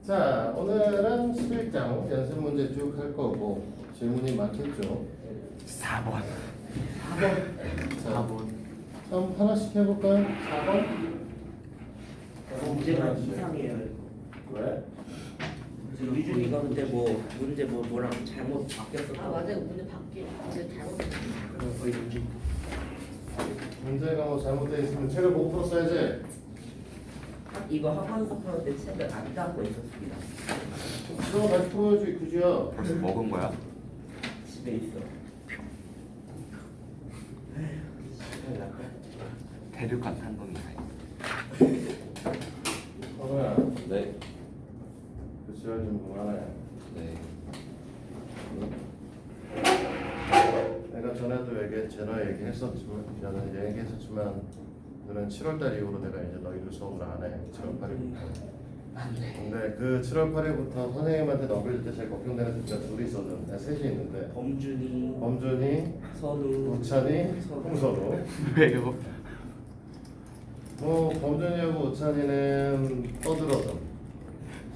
자, 오늘은 11장 연습 문제 쭉 할 거고 질문이 많겠죠. 4번. 4번. 그럼 하나씩 해볼까요? 4번? 문제가 이상해요. 왜? 유준이가 근데 문제 뭐랑 잘못 바뀌었어. 아 맞아요. 문제 바뀌고 잘못했어요. 그럼 거의 문제. 문제가 뭐 잘못되어 있으면 책을 못 풀었어야지. 이거 학원에서 풀을 때 책을 안 닦고 있었습니다. 그럼 다시 풀어야지 그지야. 벌써 먹은 거야? 집에 있어. 대륙간 탄동이네. 그러면 네. 그 지랄 좀 그만해. 네. 내가 전에도 얘기했었지만 나는 얘기했었지만 너는 7월달 이후로 내가 이제 너희들 수업을 안 해. 7월 8일부터. 근데 그 7월 8일부터 선생님한테 넘길 때 제일 걱정되는 숫자 둘이 있었는데 셋이 있는데 범준이, 선우, 우찬이, 홍선우. 왜요? 범준이하고 우찬이는 떠들어서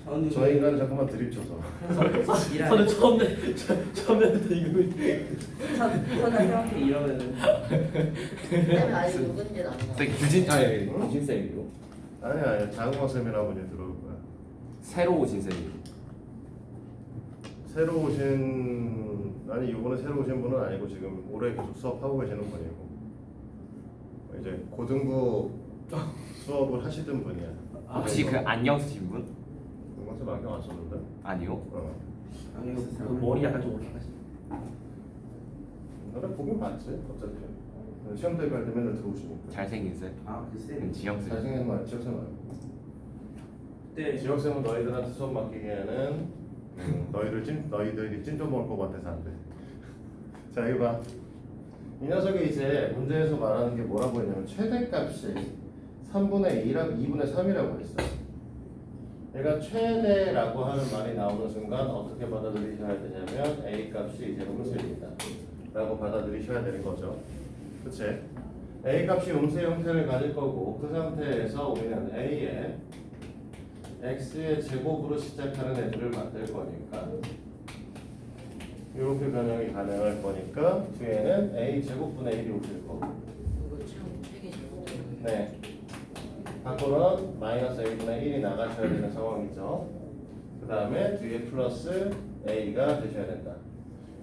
선우. 저 인간은 잠깐만 드립쳐서 저는 처음에부터 이거 선우 생각해 이러면은 쌤이 아직 누군지 안 알아. 쌤 규진 쌤이요? 아니야 장우학 쌤이라고 이제 들어올 거야. 새로 오신 쌤이. 새로 오신 이번에 새로 오신 분은 아니고 지금 올해 계속 수업하고 계시는 분이고 이제 고등부 수업을 하시던 분이야. 혹시 그 안경 쓰신 분? 고등학생 안경 안 썼는데? 아니요. 아니 그 머리 약간 좀 올라가시. 너네 보긴 봤지 어차피 시험 대비할 때 맨날 들어오시니까. 잘생긴 쌤? 아 글쎄. 지영 쌤. 잘생긴 말 지역생 말고. 네. 지역생은 너희들한테 수업 맡기기에는 너희들이 찐좀 먹을 것 같아서 안 돼. 자 이거 봐. 이 녀석이 이제 문제에서 말하는 게 뭐라고 했냐면 최대값이 3분의 2분의 3이라고 했어. 얘가 최대라고 하는 말이 나오는 순간 어떻게 받아들이셔야 되냐면 A 값이 이제 음수입니다 라고 받아들이셔야 되는 거죠. 그치? A 값이 음수의 형태를 가질 거고 그 상태에서 우리는 A에 X의 제곱으로 시작하는 애들을 만들 거니까 이렇게 변형이 가능할 거니까 뒤에는 A 제곱분의 1이 오실 거고 이거 참 되게 잘못된 네. 밖으로는 마이너스 A분의 1이 나가셔야 되는 상황이죠. 그 다음에 뒤에 플러스 A가 되셔야 된다.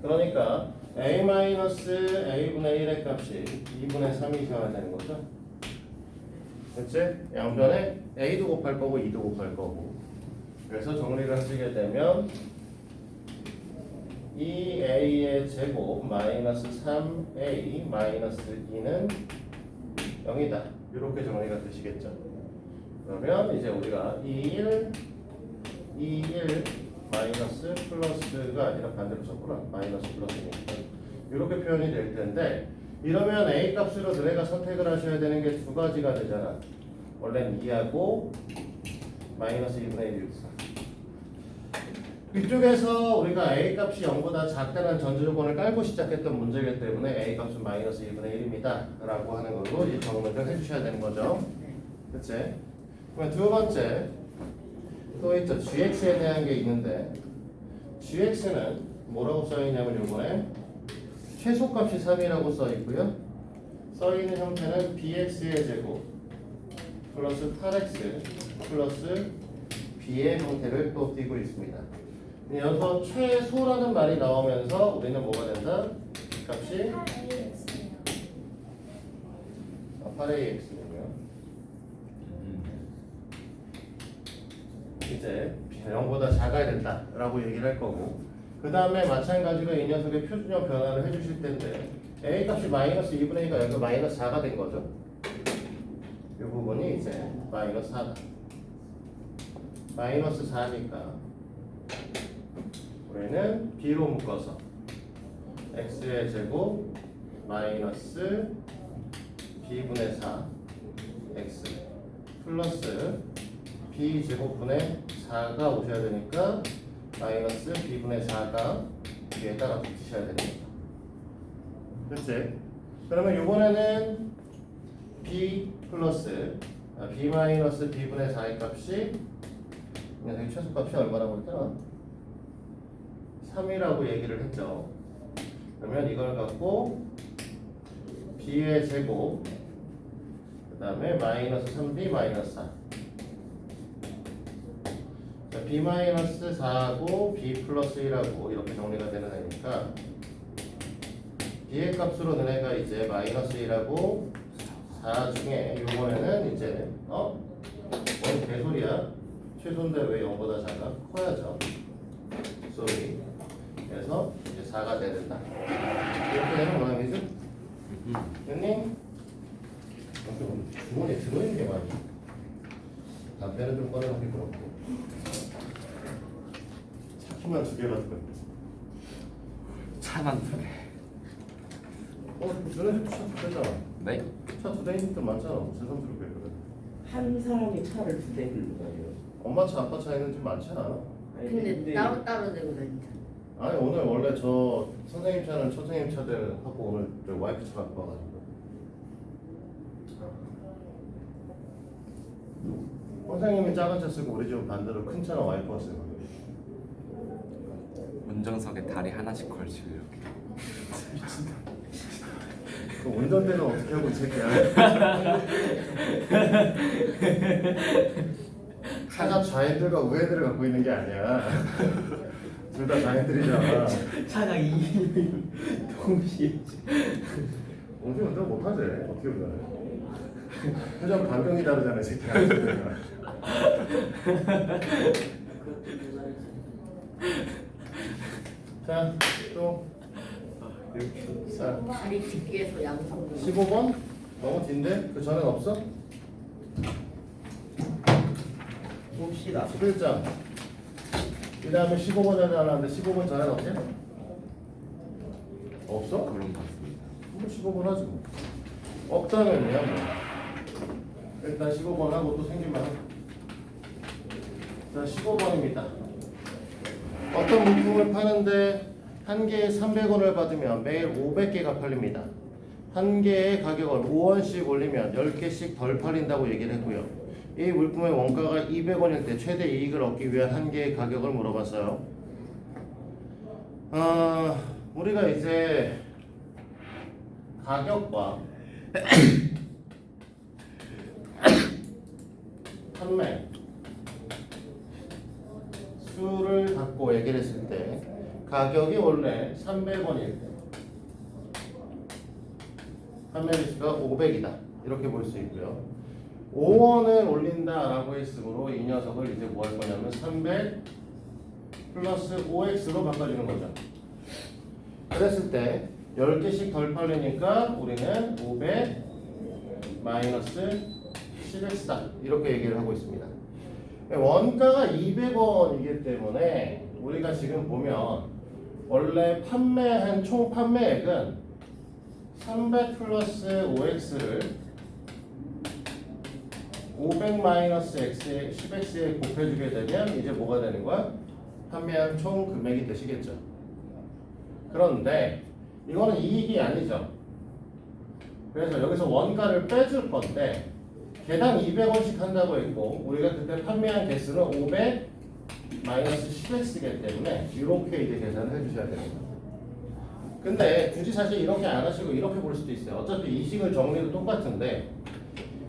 그러니까 A 마이너스 A분의 1의 값이 2분의 3이셔야 되는 거죠. 그치? 양변에 A도 곱할 거고 2도 곱할 거고 그래서 정리를 하시게 되면 2A의 제곱 마이너스 3A 마이너스 2는 0이다. 이렇게 정리가 되시겠죠. 그러면 이제 우리가 2, 1 마이너스 플러스가 아니라 반대로 썼구나. 마이너스 플러스니까 이렇게 표현이 될 텐데 이러면 A 값으로 너네가 선택을 하셔야 되는 게 두 가지가 되잖아. 원래는 2하고 마이너스 2분의 1이 있어. 이쪽에서 우리가 A 값이 0보다 작다는 전제 조건을 깔고 시작했던 문제이기 때문에 A 값은 마이너스 2분의 1입니다 라고 하는 걸로 이 정리를 해주셔야 되는 거죠. 그치? 그러면 두 번째 또 있죠. GX에 대한 게 있는데 GX는 뭐라고 써있냐면 이번에 최소값이 3이라고 써있고요. 써있는 형태는 BX의 제곱 플러스 8X 플러스 B의 형태를 또 띄고 있습니다. 여기서 최소라는 말이 나오면서 우리는 뭐가 된다? 값이 8AX군요. 이제 0보다 작아야 된다라고 얘기를 할 거고 그 다음에 마찬가지로 이 녀석의 표준형 변화를 해주실 텐데 A 값이 마이너스 2분의 2가 여기가 마이너스 4가 된 거죠. 이 부분이 이제 마이너스 4다. 마이너스 4니까 우리는 B로 묶어서 X의 제곱 마이너스 B분의 4 X 플러스 B 제곱분의 4가 오셔야 되니까 마이너스 B분의 4가 뒤에다가 붙이셔야 됩니다. 그치? 그러면 이번에는 B 플러스 B 마이너스 B분의 4의 값이 녀석이 최소값이 얼마라고 했더라? 3이라고 얘기를 했죠. 그러면 이걸 갖고 b의 제곱 그 다음에 마이너스 3b 마이너스 4. 자, b 마이너스 4하고 b 플러스 1하고 이렇게 정리가 되는 애니까 b의 값으로 너네가 이제 마이너스 1하고 4 중에 요번에는 이제 뭔 개소리야? 최소인데 왜 0보다 작아? 커야죠. 쏘리. 그래서 이제 4가 돼야 된다. 이렇게 되는 모양이지? 형님? 주머니에 들어있는 게 많이. 담배는 좀 꺼내놓기 그렇고. 차키만 2개 가지고 있네. 차만 2개. 너네 차 2대잖아. 네? 차 2대 있는 데 많잖아. 세상스럽게 그래. 한 사람이 차를 2대 빌리고 다녀요. 엄마 차, 아빠 차 있는 집 많지 않아? 아니, 근데 따로 내고 다니잖아. 아니 오늘 원래 저 선생님 차는 선생님 차들 하고 오늘 저 와이프 차 갖고 와가지고 선생님이 작은 차 쓰고 우리 집은 반대로 큰 차는 와이프가 쓰고 운전석에 다리 하나씩 걸치고 이렇게. 그 운전대는 어떻게 하고 이 새끼야 차가 좌회들과 우회들을 갖고 있는 게 아니야 둘 다 좌회들이잖아 차량 2인 동시에. 옹주 운전 못하지 어떻게 운전해 표정 반경이 다르잖아 이 새끼야 자, 또 자, 다리 뒷기에서 양손으로. 15번? 너무 긴데? 그 전엔 없어? 봅시다. 11장 그 다음에 15번에 나왔는데 15번 전엔 없지? 없어? 그런 것 같습니다. 뭐 15번 하지 뭐 없다면요 뭐 일단 15번 하고 또 생기면 하고 자 15번입니다 어떤 물품을 파는데 한 개에 300원을 받으면 매일 500개가 팔립니다. 한 개의 가격을 5원씩 올리면 10개씩 덜 팔린다고 얘기를 했고요. 이 물품의 원가가 200원일 때 최대 이익을 얻기 위한 한 개의 가격을 물어봤어요. 우리가 이제 가격과 판매 수를 갖고 얘기를 했을 때 가격이 원래 300원일 때 판매 수가 500이다 이렇게 볼 수 있고요. 5원을 올린다라고 했으므로 이 녀석을 이제 뭐 할 거냐면 300 플러스 5x로 바꿔주는 거죠. 그랬을 때 10개씩 덜 팔리니까 우리는 500 마이너스 10x다 이렇게 얘기를 하고 있습니다. 원가가 200원이기 때문에 우리가 지금 보면 원래 판매한 총 판매액은 300 플러스 5x를 500 마이너스 x에 10x에 곱해주게 되면 이제 뭐가 되는 거야? 판매한 총 금액이 되시겠죠. 그런데 이거는 이익이 아니죠. 그래서 여기서 원가를 빼줄 건데 개당 200원씩 한다고 했고 우리가 그때 판매한 개수는 500 마이너스 10x이기 때문에 이렇게 이제 계산을 해주셔야 됩니다. 근데 굳이 사실 이렇게 안 하시고 이렇게 볼 수도 있어요. 어차피 이식을 정리도 똑같은데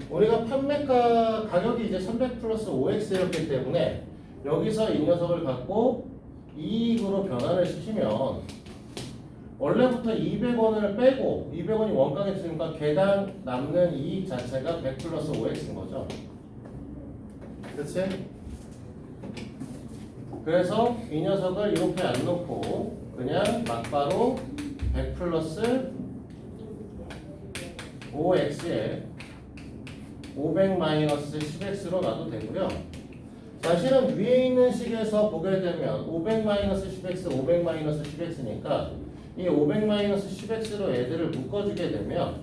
우리가 판매가 가격이 이제 300 플러스 5x였기 때문에 여기서 이 녀석을 갖고 이익으로 변환을 시키면 원래부터 200원을 빼고 200원이 원가겠으니까 개당 남는 이익 자체가 100 플러스 5x인 거죠. 그치? 그래서 이 녀석을 이렇게 안 놓고 그냥 막바로 100 플러스 5x에 500 마이너스 10x로 놔도 되고요. 사실은 위에 있는 식에서 보게 되면 500 마이너스 10x, 500 마이너스 10x니까 이 500 마이너스 10x로 애들을 묶어주게 되면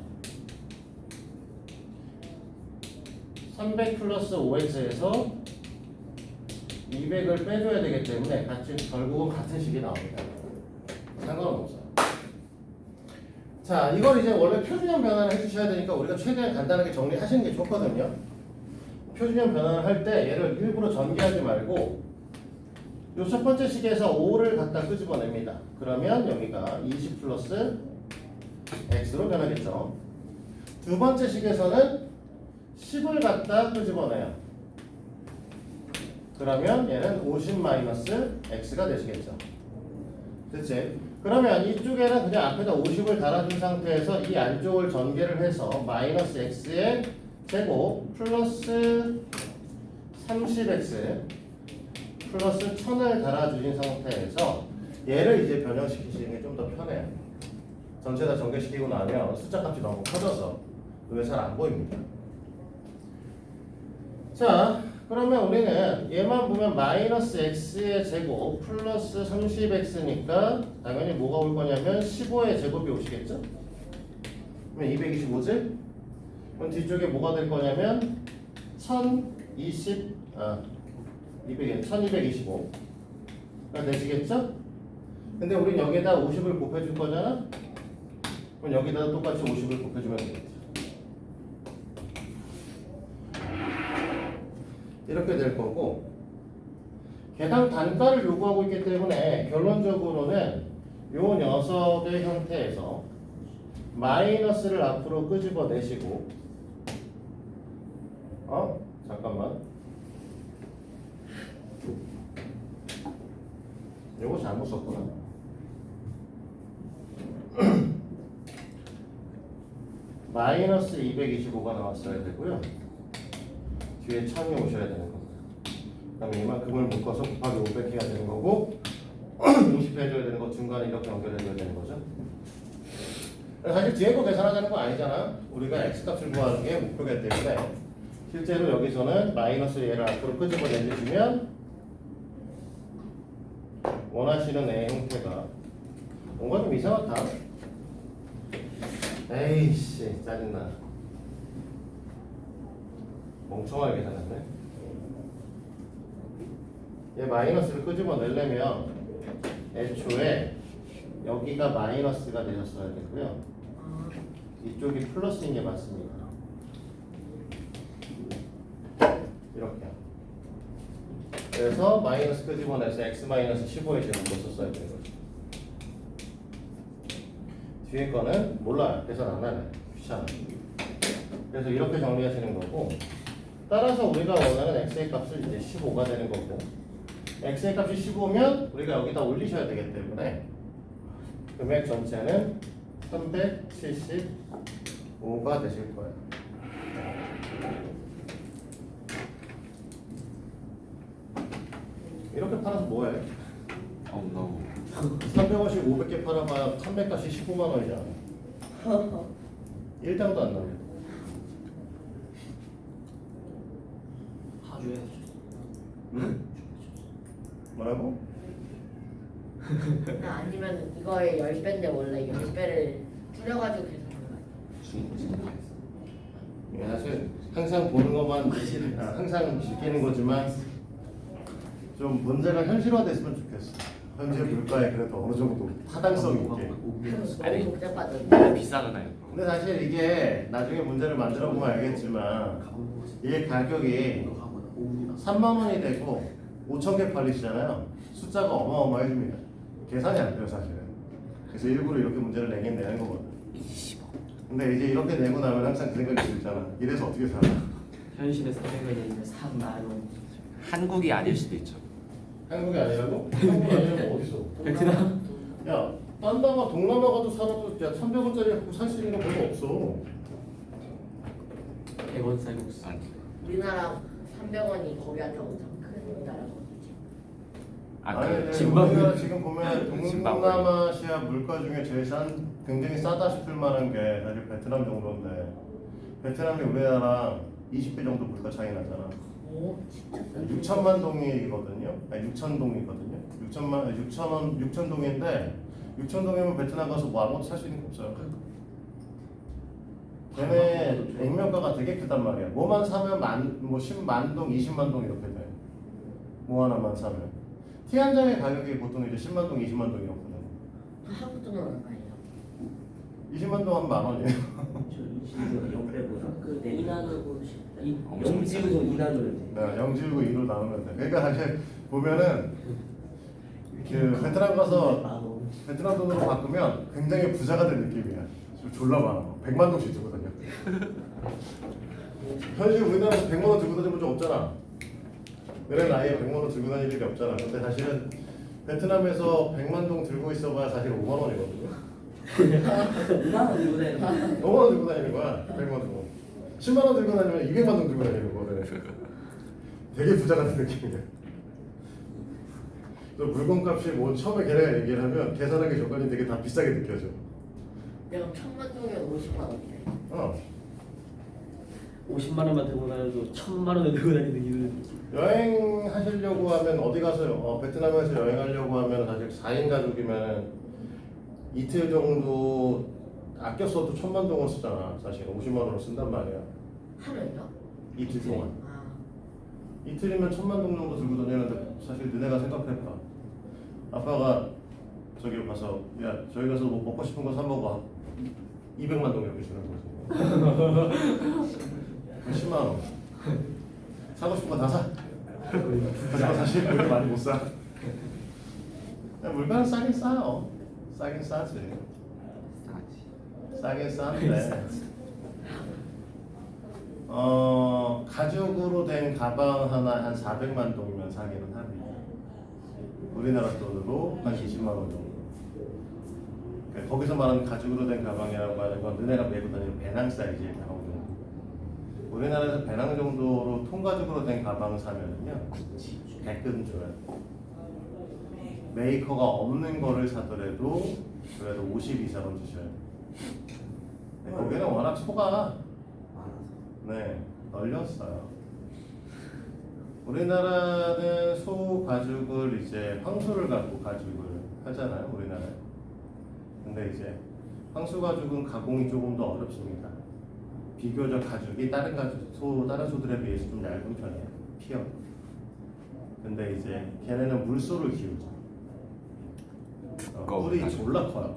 300 플러스 5x에서 200을 빼줘야 되기 때문에 같이 결국은 같은 식이 나옵니다. 상관은 없어요. 자, 이걸 이제 원래 표준형 변환을 해주셔야 되니까 우리가 최대한 간단하게 정리하시는 게 좋거든요. 표준형 변환을 할 때 얘를 일부러 전개하지 말고 요 첫 번째 식에서 5를 갖다 끄집어냅니다. 그러면 여기가 20 플러스 x로 변하겠죠. 두 번째 식에서는 10을 갖다 끄집어내요. 그러면 얘는 50 마이너스 x가 되시겠죠. 됐지? 그러면 이쪽에는 그냥 앞에다 50을 달아준 상태에서 이 안쪽을 전개를 해서 마이너스 x의 제곱 플러스 30x 플러스 1000을 달아주신 상태에서 얘를 이제 변형시키시는 게 좀 더 편해요. 전체 다 전개시키고 나면 숫자 값이 너무 커져서 눈에 잘 안 보입니다. 자, 그러면 우리는 얘만 보면 마이너스 x의 제곱 플러스 30x니까 당연히 뭐가 올 거냐면 15의 제곱이 오시겠죠? 그러면 225지? 그럼 뒤쪽에 뭐가 될 거냐면 1225가 되시겠죠? 근데 우린 여기에다 50을 곱해줄 거잖아? 그럼 여기다가 똑같이 50을 곱해주면 되겠죠. 이렇게 될 거고, 계산 단가를 요구하고 있기 때문에 결론적으로는 요 녀석의 형태에서 마이너스를 앞으로 끄집어내시고, 잠깐만, 요거 잘못 썼구나. 마이너스 225가 나왔어야 되고요. 뒤에 1000이 오셔야 되는 겁니다. 그 다음에 이만큼을 묶어서 곱하기 500 해야 되는 거고 50 해줘야 되는 거 중간에 이렇게 연결해줘야 되는 거죠. 사실 뒤에 거 계산하자는 거 아니잖아. 우리가 x값을 구하는 게 목표이기 때문에 실제로 여기서는 마이너스 얘를 앞으로 끄집어 내주시면 원하시는 애 형태가 뭔가 좀 이상하다. 에이씨 짜증나. 멍청하게 계산했네. 얘 마이너스를 끄집어 내려면 애초에 여기가 마이너스가 되셨어야 되고요. 이쪽이 플러스인 게 맞습니다. 이렇게. 그래서 마이너스 끄집어내서 x 마이너스 15의 제곱을 썼어야 되는 거죠. 뒤에 거는 몰라요. 계산 안 하네. 귀찮아. 그래서 이렇게 정리하시는 거고, 따라서 우리가 원하는 x의 값은 이제 15가 되는 거고, x의 값이 15면 우리가 여기다 올리셔야 되기 때문에 금액 전체는 375가 되실 거예요. 이렇게 팔아서 뭐해? 너무 300원씩 500개 팔아봐야 300값이 15만 원이잖아. 1당도 안 나와요. 하주에 응? 뭐라고? 아니면 이거의 10배인데 원래 10배를 줄여가지고 계산하는 거야. 이게 사실 항상 보는 것만 항상 지키는 거지만 좀 문제가 현실화됐으면 좋겠어. 현재 물가에 그래도 어느 정도 타당성이 있게. 아니. 너무 복잡하던데. 비싸잖아요. 근데 사실 이게 나중에 문제를 만들어 보면 알겠지만 이게 가격이 3만 원이 되고 5천 개 팔리시잖아요. 숫자가 어마어마해집니다. 계산이 안 돼요 사실은. 그래서 일부러 이렇게 문제를 내긴 내는 거거든. 근데 이제 이렇게 내고 나면 항상 그 생각이 들잖아. 이래서 어떻게 살아? 현실에 400원이면 3만 원. 한국이 아닐 수도 있죠. 한국이 아니라고? 한국 아니면 어디서? 베트남? 야, 딴 나라 동남아 가도 살아도 야 300원짜리 갖고 살 수 있는 거 별로 없어. 100원 쌀국수. 아니. 우리나라 300원이 거기한테 엄청 큰 나라거든요. 아니, 짐바브웨. 우리가 지금 보면 짐바브웨. 동남아시아 물가 중에 제일 굉장히 싸다 싶을 만한 게 사실 베트남 정도인데 베트남이 우리나라랑 20배 정도 물가 차이 나잖아. 오, 진짜 싸. 6천만 동이거든요. 아니 6천 동이거든요. 6천 동인데 6천 동이면 베트남 가서 뭐 아무것도 살 수 있는 거 없어요. 걔네 액면가가 되게 크단 말이야. 뭐만 사면 10만 동, 20만 동 이렇게 돼. 뭐 하나만 사면. 티 한 장의 가격이 보통 이제 10만 동, 20만 동이었거든. 한국 돈은 얼마예요? 20만 동 하면 만 원이에요. 그 이난으로 엄청 영지고 이난으로 돼. 네, 0지우고 2로 나누면 돼. 그러니까 사실 보면은 그 베트남 가서 만 원. 베트남 돈으로 바꾸면 굉장히 부자가 된 느낌이야. 좀 졸라 많아. 100만 동씩 들고 다녀. 현실 우리나라에서 100만 원 들고 다니는 적 없잖아. 내가 나이에 100만 원 들고 다닐 일이 없잖아. 근데 사실은 베트남에서 100만 동 들고 있어봐야 사실 5만 원이거든요. 5만 원 들고 다니는 5만 원 들고 다니는 거야. 100만 동. 10만 원 들고 다니면 200만 동 들고 다니는 거래. 되게 부자가 된 느낌이야. 또 물건값이 뭐 처음에 걔네가 얘기를 하면 계산하기 전까지 되게 다 비싸게 느껴져. 내가 1000만 동이면 50만 원이네. 50만 원만 들고 다녀도 1000만 원을 들고 다니는 이유는 여행하시려고 하면 어디 가서 베트남에서 여행하려고 하면 사실 4인 가족이면 이틀 정도 아껴 써도 1000만 동을 쓰잖아. 사실 50만 원을 쓴단 말이야. 하루에요? 이틀 동안. 아, 이틀이면 1000만 동 정도 들고 다니는데 사실 너네가 생각해봐. 아빠가 저기 가서 야 저기 가서 뭐 먹고 싶은 거 사 먹어. 200만 동 이렇게 주는 거지. 10만 원. 사고 싶은 거 다 사. 하지만 사실 그렇게 많이 못 사. 그냥 물건은 싸긴 싸요. 싸긴 싸지. 싸긴 싼데. 가죽으로 된 가방 하나 한 400만 동이면 사기는 합니다. 우리나라 돈으로 한 20만 원 정도. 그러니까 거기서 말하는 가죽으로 된 가방이라고 하는 건 너네가 메고 다니는 배낭 사이즈에 나오는. 우리나라에서 배낭 정도로 통가죽으로 된 가방 사면은요 100은 줘요. 메이커가 없는 거를 사더라도 그래도 50 이상은 주셔요. 근데 거기는 워낙 소가 네 널렸어요. 우리나라는 소 가죽을 이제 황소를 갖고 가죽을 하잖아요. 우리나라에. 근데 이제 황소 가죽은 가공이 조금 더 어렵습니다. 비교적 가죽이 다른 소들에 비해서 좀 얇은 편이에요. 피어. 근데 이제 걔네는 물소를 키우죠. 뿔이 가죽. 졸라 커요.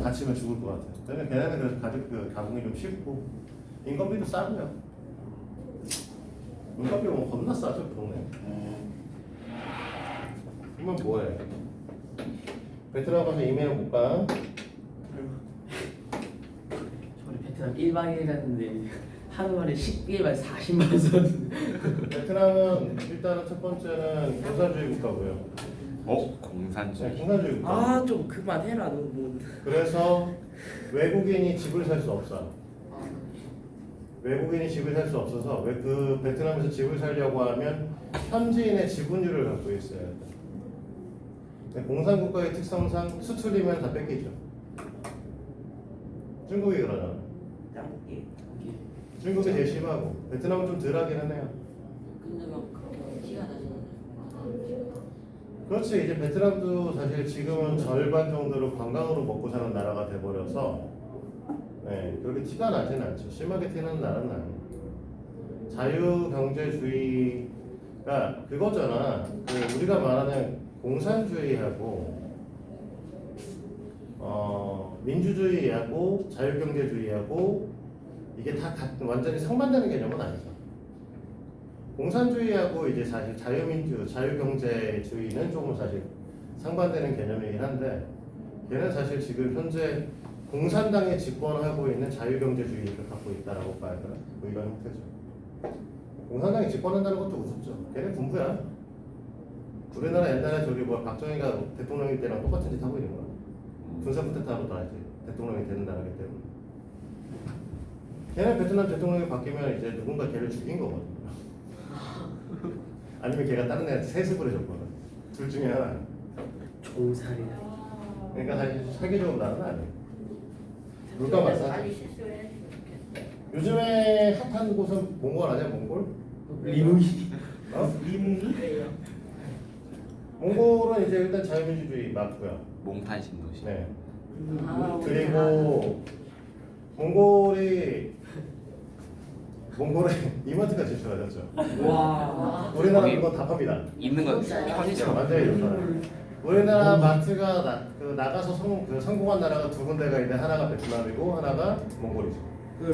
다치면 죽을 것 같아요. 걔네는 그래서 가죽 그 가공이 좀 쉽고 인건비도 싸고요. 인건비 뭐 겁나 싸죠 그 동네. 그러면 뭐해? 베트남 가서 이메일 못 가? 저는 베트남 1박 2일 갔는데 하루 만에 식비에만 40만 원 썼는데 베트남은 일단은 첫 번째는 공산주의 국가고요. 공산주의. 공산주의 국가. 아 좀 그만해라 너 뭐. 그래서 외국인이 집을 살 수 없어. 외국인이 집을 살 수 없어서 왜 그 베트남에서 집을 살려고 하면 현지인의 지분율을 갖고 있어야 돼. 근데 공산국가의 특성상 수출이면 다 뺏기죠. 중국이 그러잖아. 짱게. 중국이 제일 심하고 베트남은 좀 덜하기는 해요. 근데 막 그렇게 티가 나지는 그렇지. 이제 베트남도 사실 지금은 절반 정도로 관광으로 먹고 사는 나라가 돼버려서 네, 그렇게 티가 나진 않죠. 심하게 튀는 나라는 아니에요. 자유경제주의가 그거잖아. 그 우리가 말하는 공산주의하고 민주주의하고 자유경제주의하고 이게 다 완전히 상반되는 개념은 아니죠. 공산주의하고 이제 사실 자유경제주의는 조금 사실 상반되는 개념이긴 한데 얘는 사실 지금 현재 공산당이 집권하고 있는 자유경제주의를 갖고 있다라고 봐야 되나? 뭐 이런 형태죠. 공산당이 집권한다는 것도 우습죠. 걔네 군부야. 우리나라 옛날에 저기 뭐 박정희가 대통령일 때랑 똑같은 짓 하고 있는 거야. 군사쿠데타로 다 이제 대통령이 되는 나라기 때문에. 걔네 베트남 대통령이 바뀌면 이제 누군가 걔를 죽인 거거든요. 아니면 걔가 다른 애한테 세습을 해줬거든. 둘 중에 하나. 종살이야. 그러니까 사실 살기 좋은 나라는 아니에요. 물가 빨리 마사지. 실수를 했으면 좋겠어. 요즘에 핫한 곳은 몽골 아니야? 몽골? 리무기. 리무기? 몽골은 이제 일단 자유민주주의 맞고요. 몽탄 신도시. 네. 아, 그리고 몽골에 이마트가 진출하셨죠. 와. 우리나라 거기- 그건 다 팝니다. 있는 건 진짜요? 편의점. 완전히 좋잖아요. 우리나라 마트가 나가서 성공한 나라가 두 군데가 있는데 하나가 베트남이고 하나가 몽골이죠.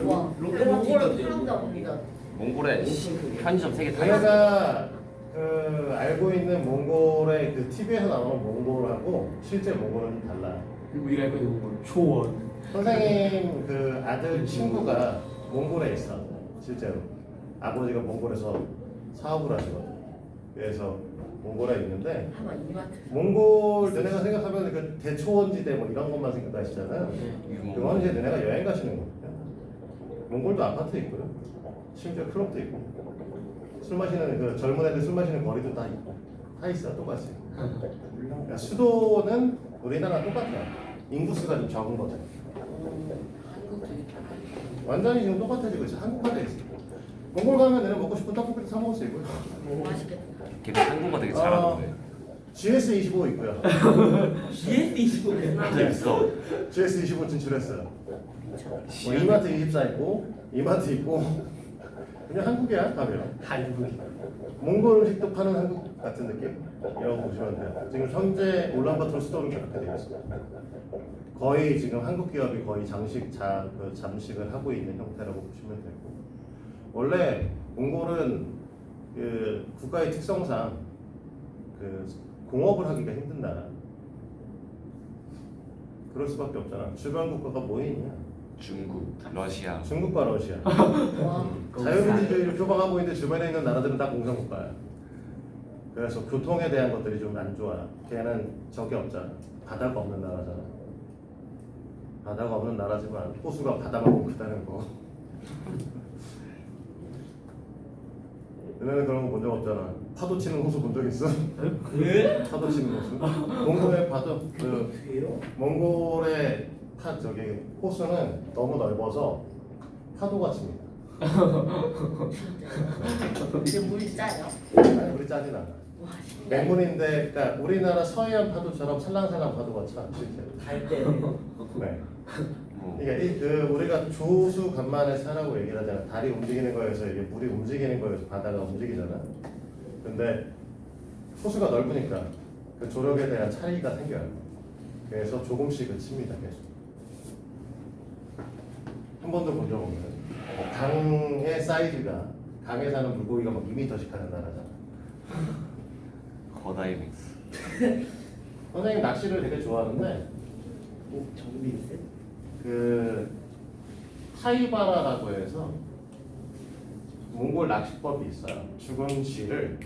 와, 근데 몽골은 사람도 안 믿어. 몽골에 편의점 3개 다 있어. 내가 알고 알고 있는 몽골의 그 TV에서 나오는 몽골하고 실제 몽골은 좀 달라요. 그리고 우리가 알고 있는 뭐 초원. 선생님 그 아들 친구가 몽골에 있어. 실제로 아버지가 몽골에서 사업을 하시거든. 그래서 몽골에 있는데 아마 이마트. 몽골 너네가 생각하면 그 대초원지대 뭐 이런 것만 생각하시잖아요. 그거는 이제 너네가 여행 가시는 거거든요. 몽골도 아파트 있고요. 심지어 클럽도 있고 술 마시는 그 젊은 애들 술 마시는 거리도 다 있고 다 있어요. 똑같이. 그러니까 수도는 우리나라 똑같아요. 인구수가 좀 적은 거죠. 한국도 있다. 완전히 지금 똑같아지고 있어. 한국화돼 있어. 몽골 가면 내가 먹고 싶은 떡볶이도 사 먹을 수 있고요. 맛있겠다. 걔네 한국어 되게 잘하던데. GS25 있고요. GS25 네. 있어. GS25 진출했어요. 뭐 시간이- 이마트 24 있고 이마트 있고 그냥 한국이야 가면. 한국. 몽골 음식도 파는 한국 같은 느낌이라고 보시면 돼요. 지금 현재 울란바토르 수도는 그렇게 되어 있어요. 거의 지금 한국 기업이 거의 잠식을 하고 있는 형태라고 보시면 되고 원래 몽골은 그 국가의 특성상 그 공업을 하기가 힘든 나라. 그럴 수밖에 없잖아. 주변 국가가 뭐 있냐? 중국, 러시아. 중국과 러시아. 와. 자유민주주의를 표방하고 있는데 주변에 있는 나라들은 다 공산국가야. 그래서 교통에 대한 것들이 좀 안 좋아. 걔는 적이 없잖아. 바다가 없는 나라잖아. 바다가 없는 나라지만 호수가 바다만큼 크다는 거. 너네는 그런 거 본 적 없잖아. 파도 치는 호수 본 적 있어? 파도 치는 호수? 몽골의 몽골의 저기 호수는 너무 넓어서 파도가 칩니다. 근데 물이 짜요? 아니 우리 짜진 않아. 와 신기하다. 맹물인데, 그러니까 우리나라 서해안 파도처럼 살랑살랑 파도가 차 실제로. 갈대 네. 뭐, 그러니까 우리가 조수 간만에 차라고 얘기를 하잖아. 달이 움직이는 거에서 이게 물이 움직이는 거에서 바다가 움직이잖아. 근데 호수가 넓으니까 그 조력에 대한 차이가 생겨요. 그래서 조금씩 그칩니다 계속. 한 번도 본 적 없는 강의 사이즈가 강에 사는 물고기가 막 2m씩 하는 나라잖아. 거다이맥스. 선생님 낚시를 되게 좋아하는데 오 정비세 그 타이바라라고 해서 몽골 낚시법이 있어요. 죽은 쥐를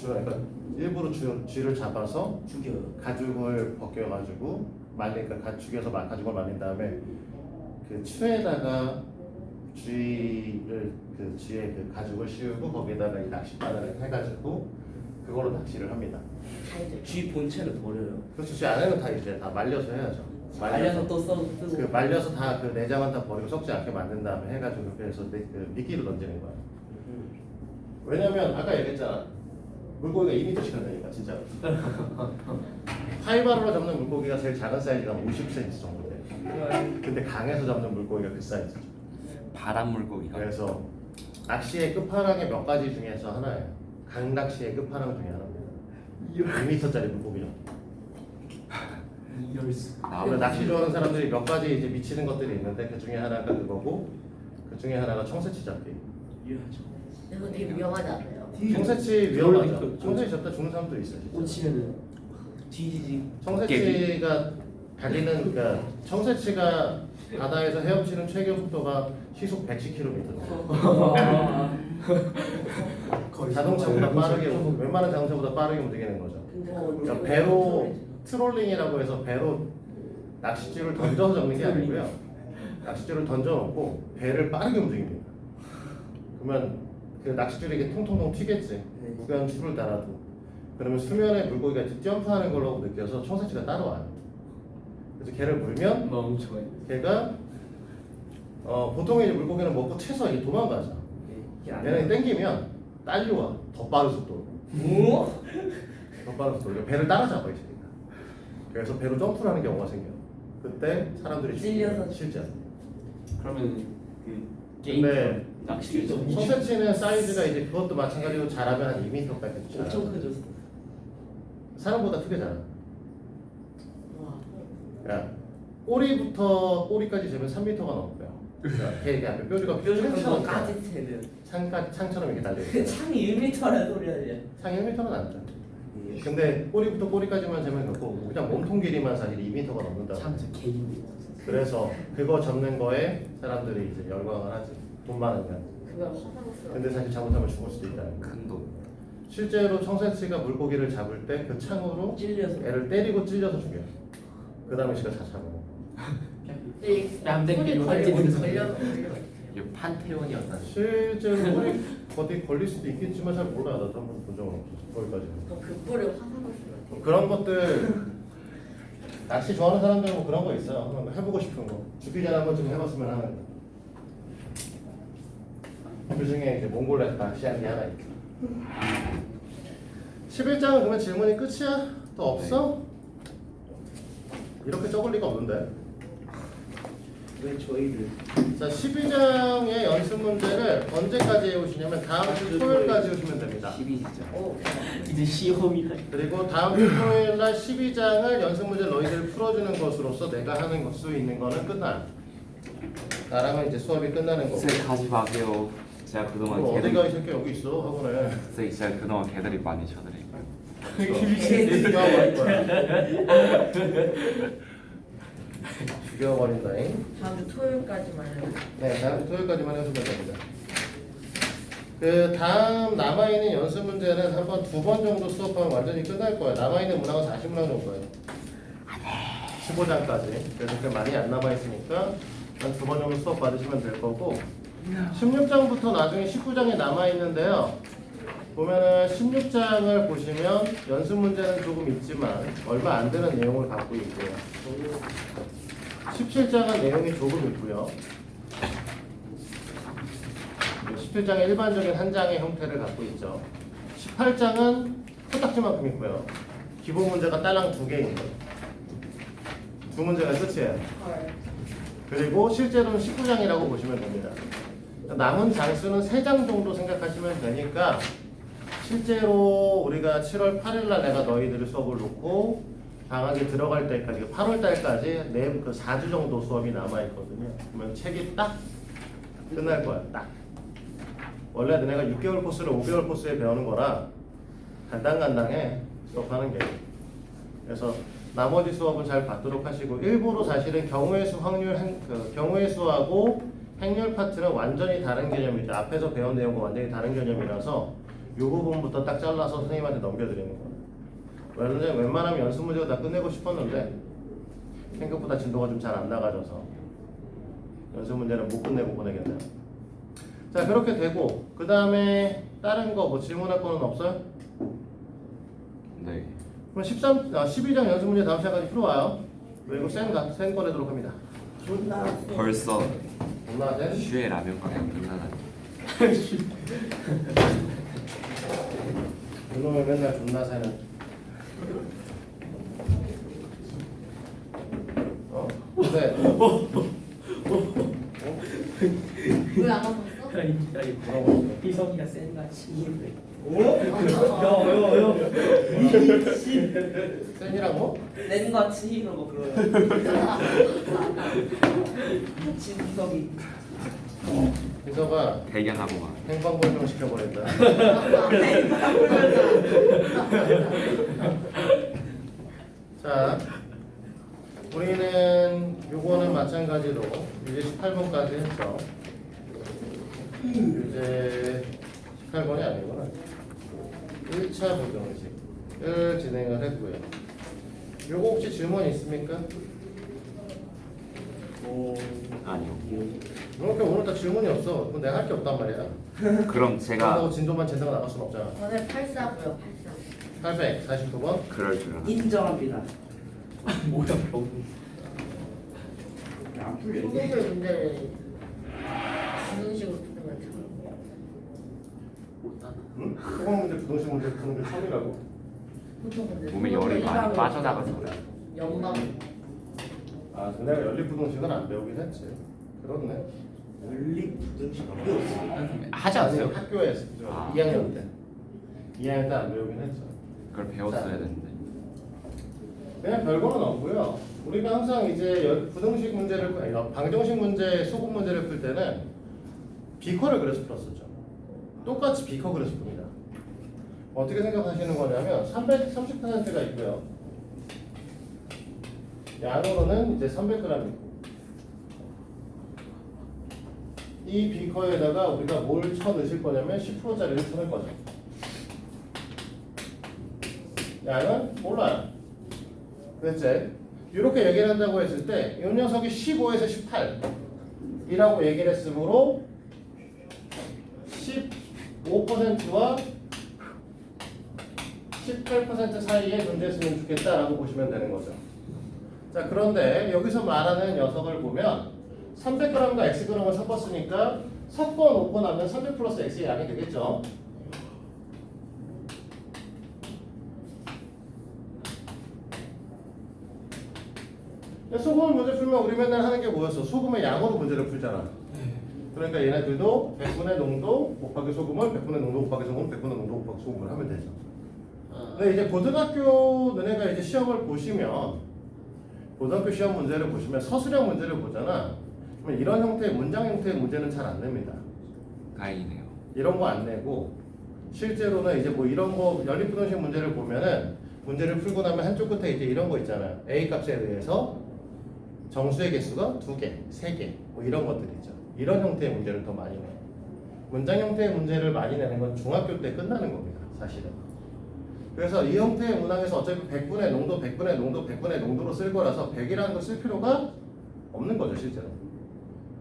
그러니까 일부러 쥐를 잡아서 죽여요. 가죽을 벗겨가지고 말리니까 죽여서 가죽을 말린 다음에 그 추에다가 쥐를 그 쥐의 그 가죽을 씌우고 거기다가 이 낚싯바늘을 해가지고 그걸로 낚시를 합니다. 쥐 본체를 버려요. 그렇죠. 쥐 안에는 다 이제 다 말려서 해야죠. 말려서 또 써 뜨고. 그 말려서 다 그 내장은 다 버리고 썩지 않게 만든 다음에 해가지고 그렇게 해서 그 미끼로 던지는 거야. 왜냐면 아까 얘기했잖아. 물고기가 2m씩 한다니까 진짜. 타이바르로 잡는 물고기가 제일 작은 사이즈가 50cm 정도 돼. 근데 강에서 잡는 물고기가 그 사이즈죠. 바람 물고기가. 그래서 낚시의 끝판왕의 몇 가지 중에서 하나예요. 강 낚시의 끝판왕 중에 하나입니다. 2m짜리 물고기죠. 이럴 수. 그래서 낚시 좋아하는 사람들이 몇 가지 이제 미치는 것들이 있는데 그 중에 하나가 그거고 그 중에 하나가 청새치 잡기. 유하죠. 이거 되게 위험하지 않아요? 청새치 위험하죠. 그러니까. 청새치 잡다 죽는 사람도 있어요. 진짜. 꽂히면은 뒤지지. 청새치가 달리는 그러니까 청새치가 바다에서 헤엄치는 최고 속도가 시속 110km. 거의 자동차보다 진짜 빠르게 좀- 웬만한 자동차보다 빠르게 움직이는 거죠. 근데 그러니까 배로 트롤링이라고 해서 배로 낚싯줄을 던져서 잡는 게 아니고요. 낚싯줄을 던져놓고 배를 빠르게 움직입니다. 그러면 그 낚싯줄이 이게 통통통 튀겠지. 무게한 줄을 달아도. 그러면 수면에 물고기가 점프하는 걸로 느껴서 청새치가 따라와요. 그래서 걔를 물면 멍청해. 걔가 보통 이제 물고기는 먹고 채서 이제 도망가죠. 얘는 땡기면 딸려와. 더 빠른 속도로. 오? 더 빠른 속도로. 그러니까 배를 따라잡아 이 새끼가. 그래서 배로 점프를 하는 경우가 생겨요. 그때 사람들이 찔려서. 실제. 그러면 그 게임 근데 낚시 청새치는 사이즈가 이제 그것도 마찬가지로 자라면 한 2m까지 자라. 엄청 크죠. 사람보다 크게 자라. 와. 야, 꼬리부터 꼬리까지 재면 3m가 넘고요. 그러니까 걔 앞에 뼈가 뾰족한 창처럼 거까지 세는. 창처럼 이렇게 달려 그 있어요. 창이 1m라는 소리 아니야. 창이 1m는 안 돼. 근데 꼬리부터 꼬리까지만 재면 되고 그냥 몸통 길이만 사실 2m가 넘는다. 참저 개인데. 그래서 그거 접는 거에 사람들이 이제 열광을 하지. 돈 많으면. 그걸 화상으로 근데 사실 잘못하면 죽을 수도 있다는 거. 큰 돈. 실제로 청새치가 물고기를 잡을 때 그 창으로 찔려서. 애를 때리고 찔려서 죽여. 그 다음에 지가 자차고. 근데 이 람댕이 꼬리 요한테는 걸려 이 판테온이었나? 실제로 꼬리 어디 걸릴 수도 있겠지만 잘 몰라. 나도 한번 본 적은 없어. 거기까지. 그 뿔을 화상으로 쓰면 그런 것들 낚시 좋아하는 사람들은 뭐 그런 거 있어요. 한번 해보고 싶은 거. 죽기 전에 한번 좀 해봤으면 하는 거. 그 중에 이제 몽골에서 낚시한 게 하나 있죠. 11장은 그러면 질문이 끝이야? 또 없어? 이렇게 적을 리가 없는데. 왜 저희를? 자, 12장의 연습 문제를 언제까지 해오시냐면 다음 주 토요일까지 오시면 됩니다. 12시죠. 오 이제 시험이다. 그리고 다음 주 토요일 날 12장을 연습 문제 너희들 풀어주는 것으로서 내가 하는 수 있는 거는 끝나요. 나라면 이제 수업이 끝나는 거고. 쌤 가지 마세요. 제가 그동안 너 어디 가 이 개들. 새끼 여기 있어 학원에. 쌤 제가 그동안 개들이 많이 쳐드릴까요? 죽여버릴 거야. 죽여버린다잉. 다음 주 토요일까지만 해요. 네, 다음 주 토요일까지만 해주면 됩니다. 그 다음 남아있는 연습 문제는 한 번, 두 번 정도 수업하면 완전히 끝날 거예요. 남아있는 문항은 40문항 정도예요. 15장까지. 그래서 그렇게 많이 안 남아있으니까 한 두 번 정도 수업 받으시면 될 거고 16장부터 나중에 19장이 남아있는데요. 보면은 16장을 보시면 연습 문제는 조금 있지만 얼마 안 되는 내용을 갖고 있고요. 17장은 내용이 조금 있고요. 17장의 일반적인 한 장의 형태를 갖고 있죠. 18장은 코딱지만큼 있고요. 기본 문제가 딸랑 2개입니다. 두 문제가 끝이에요. 헐. 그리고 실제로는 19장이라고 보시면 됩니다. 남은 장수는 3장 정도 생각하시면 되니까 실제로 우리가 7월 8일 날 내가 너희들을 수업을 놓고 방학에 들어갈 때까지 8월 달까지 그 4주 정도 수업이 남아있거든요. 그러면 책이 딱 끝날 거야. 딱. 원래 내가 6개월 코스를 5개월 코스에 배우는 거라 간당간당해 수업하는 게. 그래서 나머지 수업은 잘 받도록 하시고 일부러 사실은 경우의 수 확률 경우의 수하고 행렬 파트는 완전히 다른 개념이죠. 앞에서 배운 내용과 완전히 다른 개념이라서 이 부분부터 딱 잘라서 선생님한테 넘겨드리는 거예요. 왜냐면 웬만하면 연습 문제가 다 끝내고 싶었는데 생각보다 진도가 좀 잘 안 나가져서 연습 문제는 못 끝내고 보내겠네요. 자, 그렇게 되고 그 다음에 다른 거 뭐 질문할 거는 없어요? 네. 그럼 12장 연습 문제 다음 시간까지 풀어와요. 그리고 센 꺼내도록 합니다. 존나. 벌써 엄마 센? 슈에 라면 가게 끝나다니. 그놈이 맨날 존나 새는. 근데 왜안 왔었어? 뭐라고 했어? 희성이가 센가 치는데. 여여여. 센이라고? 낸과 치히로 뭐 그런. 진석이. 민서가 대견하고 막. 행방불명 시켜버린다. 자, 우리는 요거는 마찬가지로 이제 18번까지 했죠. 이제 18번이 아니구나. 1차 부등식을 진행을 했고요. 요거 혹시 질문 있습니까? 아니요. 이렇게 오늘 다 질문이 없어. 그럼 내가 할 게 없단 말이야. 그럼 제가 그렇다고 진도만 제대로 나갈 순 없잖아. 저는 84고요. 849번. 그럴 줄 알았어요. 인정합니다. 뭐야 병. 안 풀려. 소금물 문제를 부등식으로 풀면 참. 응? 소금 문제, 부동식 문제 푸는 게 처음이라고? 보통 근데 몸에 열이 많이 빠져나가서 그래. 연방. 아, 내가 연립 부동식은 안 배우긴 했지. 그렇네. 연립 부등식 안 배웠어. 하지 않았어요? 학교에서 아. 2학년 때. 2학년 때 안 배우긴 했죠. 그걸 배웠어야 되는데. 그냥 별거는 없고요. 우리가 항상 이제 부등식 문제를, 아니, 방정식 문제, 소금 문제를 풀 때는 비커를 그려서 풀었었죠. 똑같이 비커 그려서 풉니다. 어떻게 생각하시는 거냐면 330%가 있고요. 양으로는 이제 300g 있고 이 비커에다가 우리가 뭘 쳐 넣으실 거냐면 10%짜리를 쳐넣을 거죠. 양은 몰라요. 그랬지? 이렇게 얘기를 한다고 했을 때 이 녀석이 15에서 18이라고 얘기를 했으므로 15%와 18% 사이에 존재했으면 좋겠다라고 보시면 되는 거죠. 자, 그런데 여기서 말하는 녀석을 보면 300g과 xg을 섞었으니까 섞어 놓고 나면 300 플러스 x의 양이 되겠죠. 소금을 문제 풀면 우리 맨날 하는 게 뭐였어? 소금의 양으로 문제를 풀잖아. 그러니까 얘네들도 100분의 농도 곱하기 소금을 100분의 농도 곱하기 소금 100분의 농도 곱하기 소금을 하면 되죠. 근데 이제 고등학교 너네가 이제 시험을 보시면 고등학교 시험 문제를 보시면 서술형 문제를 보잖아. 그러면 이런 형태의 문장 형태의 문제는 잘 안 냅니다. 다행이네요. 이런 거 안 내고 실제로는 이제 뭐 이런 거 연립분홍식 문제를 보면은 문제를 풀고 나면 한쪽 끝에 이제 이런 거 있잖아요. A 값에 의해서 정수의 개수가 2개, 3개 뭐 이런 것들이죠. 이런 형태의 문제를 더 많이 내요. 문장 형태의 문제를 많이 내는 건 중학교 때 끝나는 겁니다. 사실은. 그래서 이 형태의 문항에서 어차피 100분의 농도, 100분의 농도, 100분의 농도로 쓸 거라서 100이라는 걸 쓸 필요가 없는 거죠. 실제로.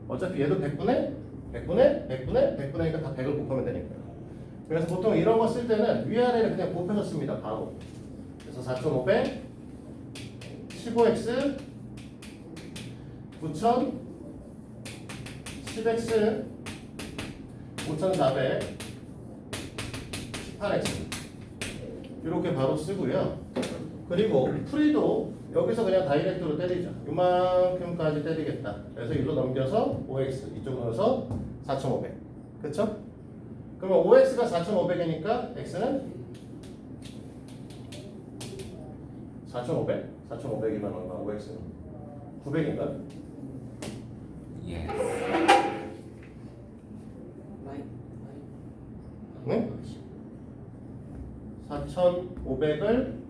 어차피 얘도 100분의 100분의니까 다 100을 곱하면 되니까요. 그래서 보통 이런 거 쓸 때는 위아래를 그냥 곱해서 씁니다. 바로. 그래서 4500 15x 9000 10x 5400 18x 이렇게 바로 쓰고요. 그리고 풀이도 여기서 그냥 다이렉트로 때리죠. 이만큼까지 때리겠다. 그래서 이로 넘겨서 5x 이쪽으로 넣어서 4500. 그쵸? 그러면 5x가 4500이니까 x는 4500? 4500이면 얼마? 5x는 900인가? 예. 응? 4,500을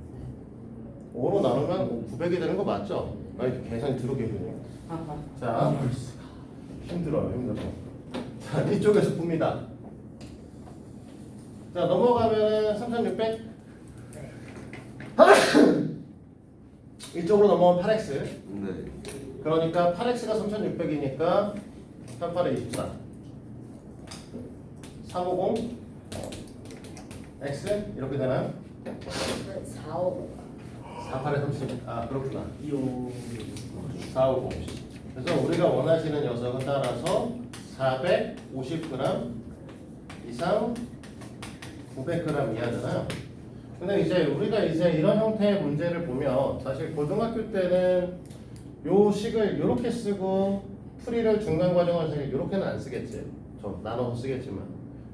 5로 나누면 900이 되는 거 맞죠? 아니 계산이 더럽게 힘드네요. 자, 힘들어요. 자, 이쪽에서 풉니다. 자, 넘어가면은 3,600. 이쪽으로 넘어오면 8x. 네. 그러니까 8x가 3,600이니까 88에 24. 350 x 이렇게 되나요? 4, 5. 48에 30. 아, 그렇구나. 이요. 450. 그래서 우리가 원하시는 녀석은 따라서 450g 이상 900g 이하잖아요. 근데 이제 우리가 이제 이런 형태의 문제를 보면 사실 고등학교 때는 요 식을 이렇게 쓰고 풀이를 중간 과정에서 이렇게는 안 쓰겠지. 좀 나눠서 쓰겠지만.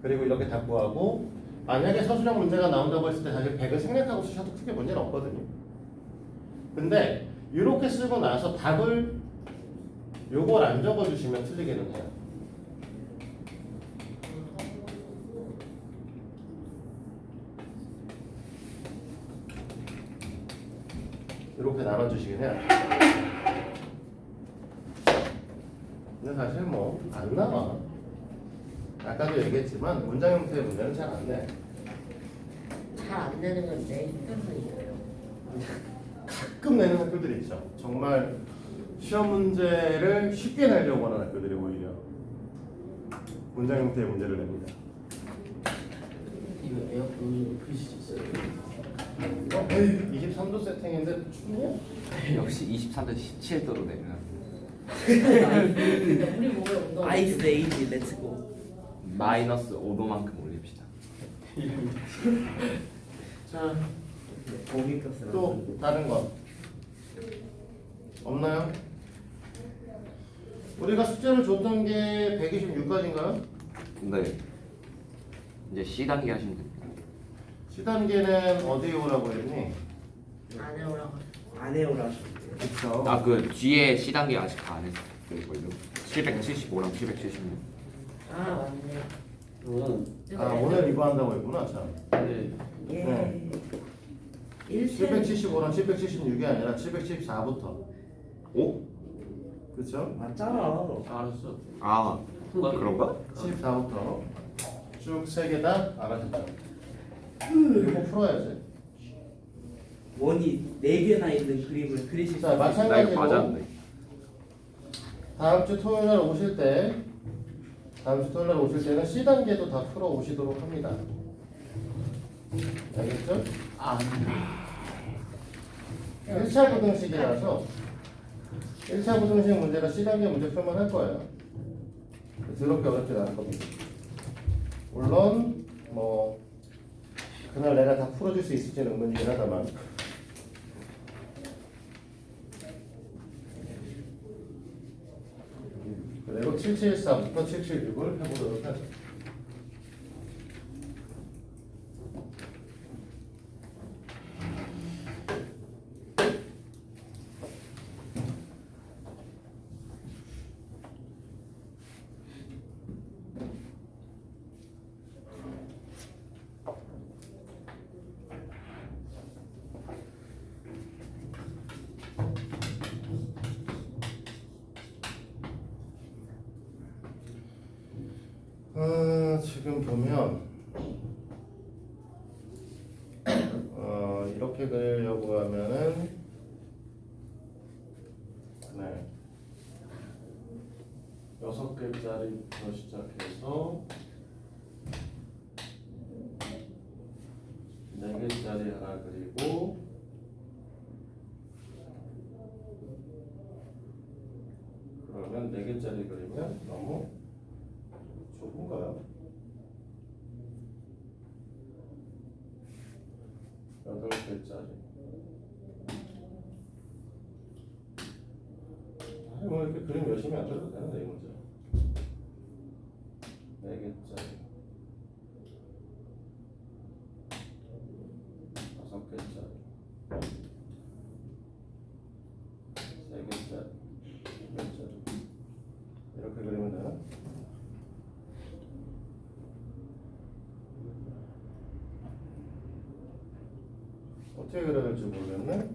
그리고 이렇게 다 구하고 만약에 서술형 문제가 나온다고 했을 때 사실 100을 생략하고 쓰셔도 크게 문제는 없거든요. 근데 이렇게 쓰고 나서 답을 요걸 안 적어주시면 틀리게는 해요. 이렇게 나눠주시긴 해요. 근데 사실 뭐 안 나와. 아까도 얘기했지만 문장 형태의 문제는 잘 안 내. 잘 안 되는 건 내 힘들어요. 가끔 내는 학교들이 있죠. 정말 시험 문제를 쉽게 내려고 하는 학교들이 오히려 문장 형태의 문제를 냅니다. 이거 에어컨 풀 수 있어요. 23도 세팅인데 춥냐? 역시 23도 17도로 내면 근데 우리 몸에 운동. 아이스 에이지 렛츠고. 마이너스 5도만큼 올립시다. 자, 공기값을 또 다른 거 없나요? 우리가 숙제를 줬던 게 126까지인가요? 네. 이제 C 단계 하시면 됩니다. C단계는 어디에 오라고 했니? 안 해오라고. 안 해오라. 그쵸? 아 그 뒤에 C 단계 아직 다 안 했을걸요. 775랑 776. 아 맞네. 아 오늘 이거 한다고 했구나 참. 네. 예. 네. 1세 775랑 776이 아니라 774부터. 오? 그쵸? 맞잖아. 알았어. 아 그런가? 74부터 쭉 세 개 다 알아듣자. 이거 풀어야지. 원이 4개나 있는 그림을 그리실 수 자 있어요. 나 이거 마찬가지로 맞았네. 다음 주 토요일 날 오실 때 는 C 단계도 다 풀어 오시도록 합니다. 알겠죠? 아 1차 부등식이라서 1차 부등식 문제가 C 단계 문제 풀만 할 거예요. 더럽게 어렵지 않을 겁니다. 물론 뭐 그날 내가 다 풀어줄 수 있을지는 의문이긴 하다만 그리고 774부터 776을 해보도록 하죠. 지금 보면 이렇게 그리려고 하면은 네 6개짜리부터 시작해서 4개짜리 하나 그리고 그러면 4개짜리 그리면 너무 좁은가요? 8개짜리. 아니 뭐 이렇게 그림 열심히 안 그려도 되는데 이 문제. 4개짜리. 5개짜리. 3개짜리. 2개짜리. 이렇게 그리면 되나? 어떻게 그려야 될지 모르겠네.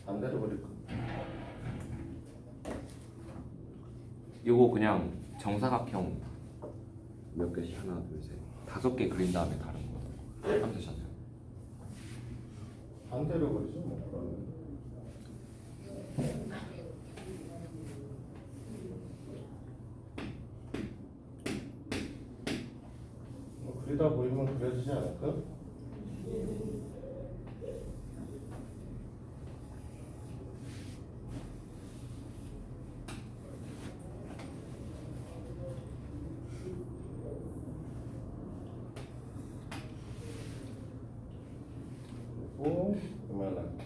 반대로 그릴까? 이거 그냥 정사각형 몇 개씩 하나 둘셋 5개 그린 다음에 다른 거 하면 되잖아요. 반대로 그리죠 뭐 그러면. 뭐 그리다 보이면 그려지지 않을까? 그리고 그만할게.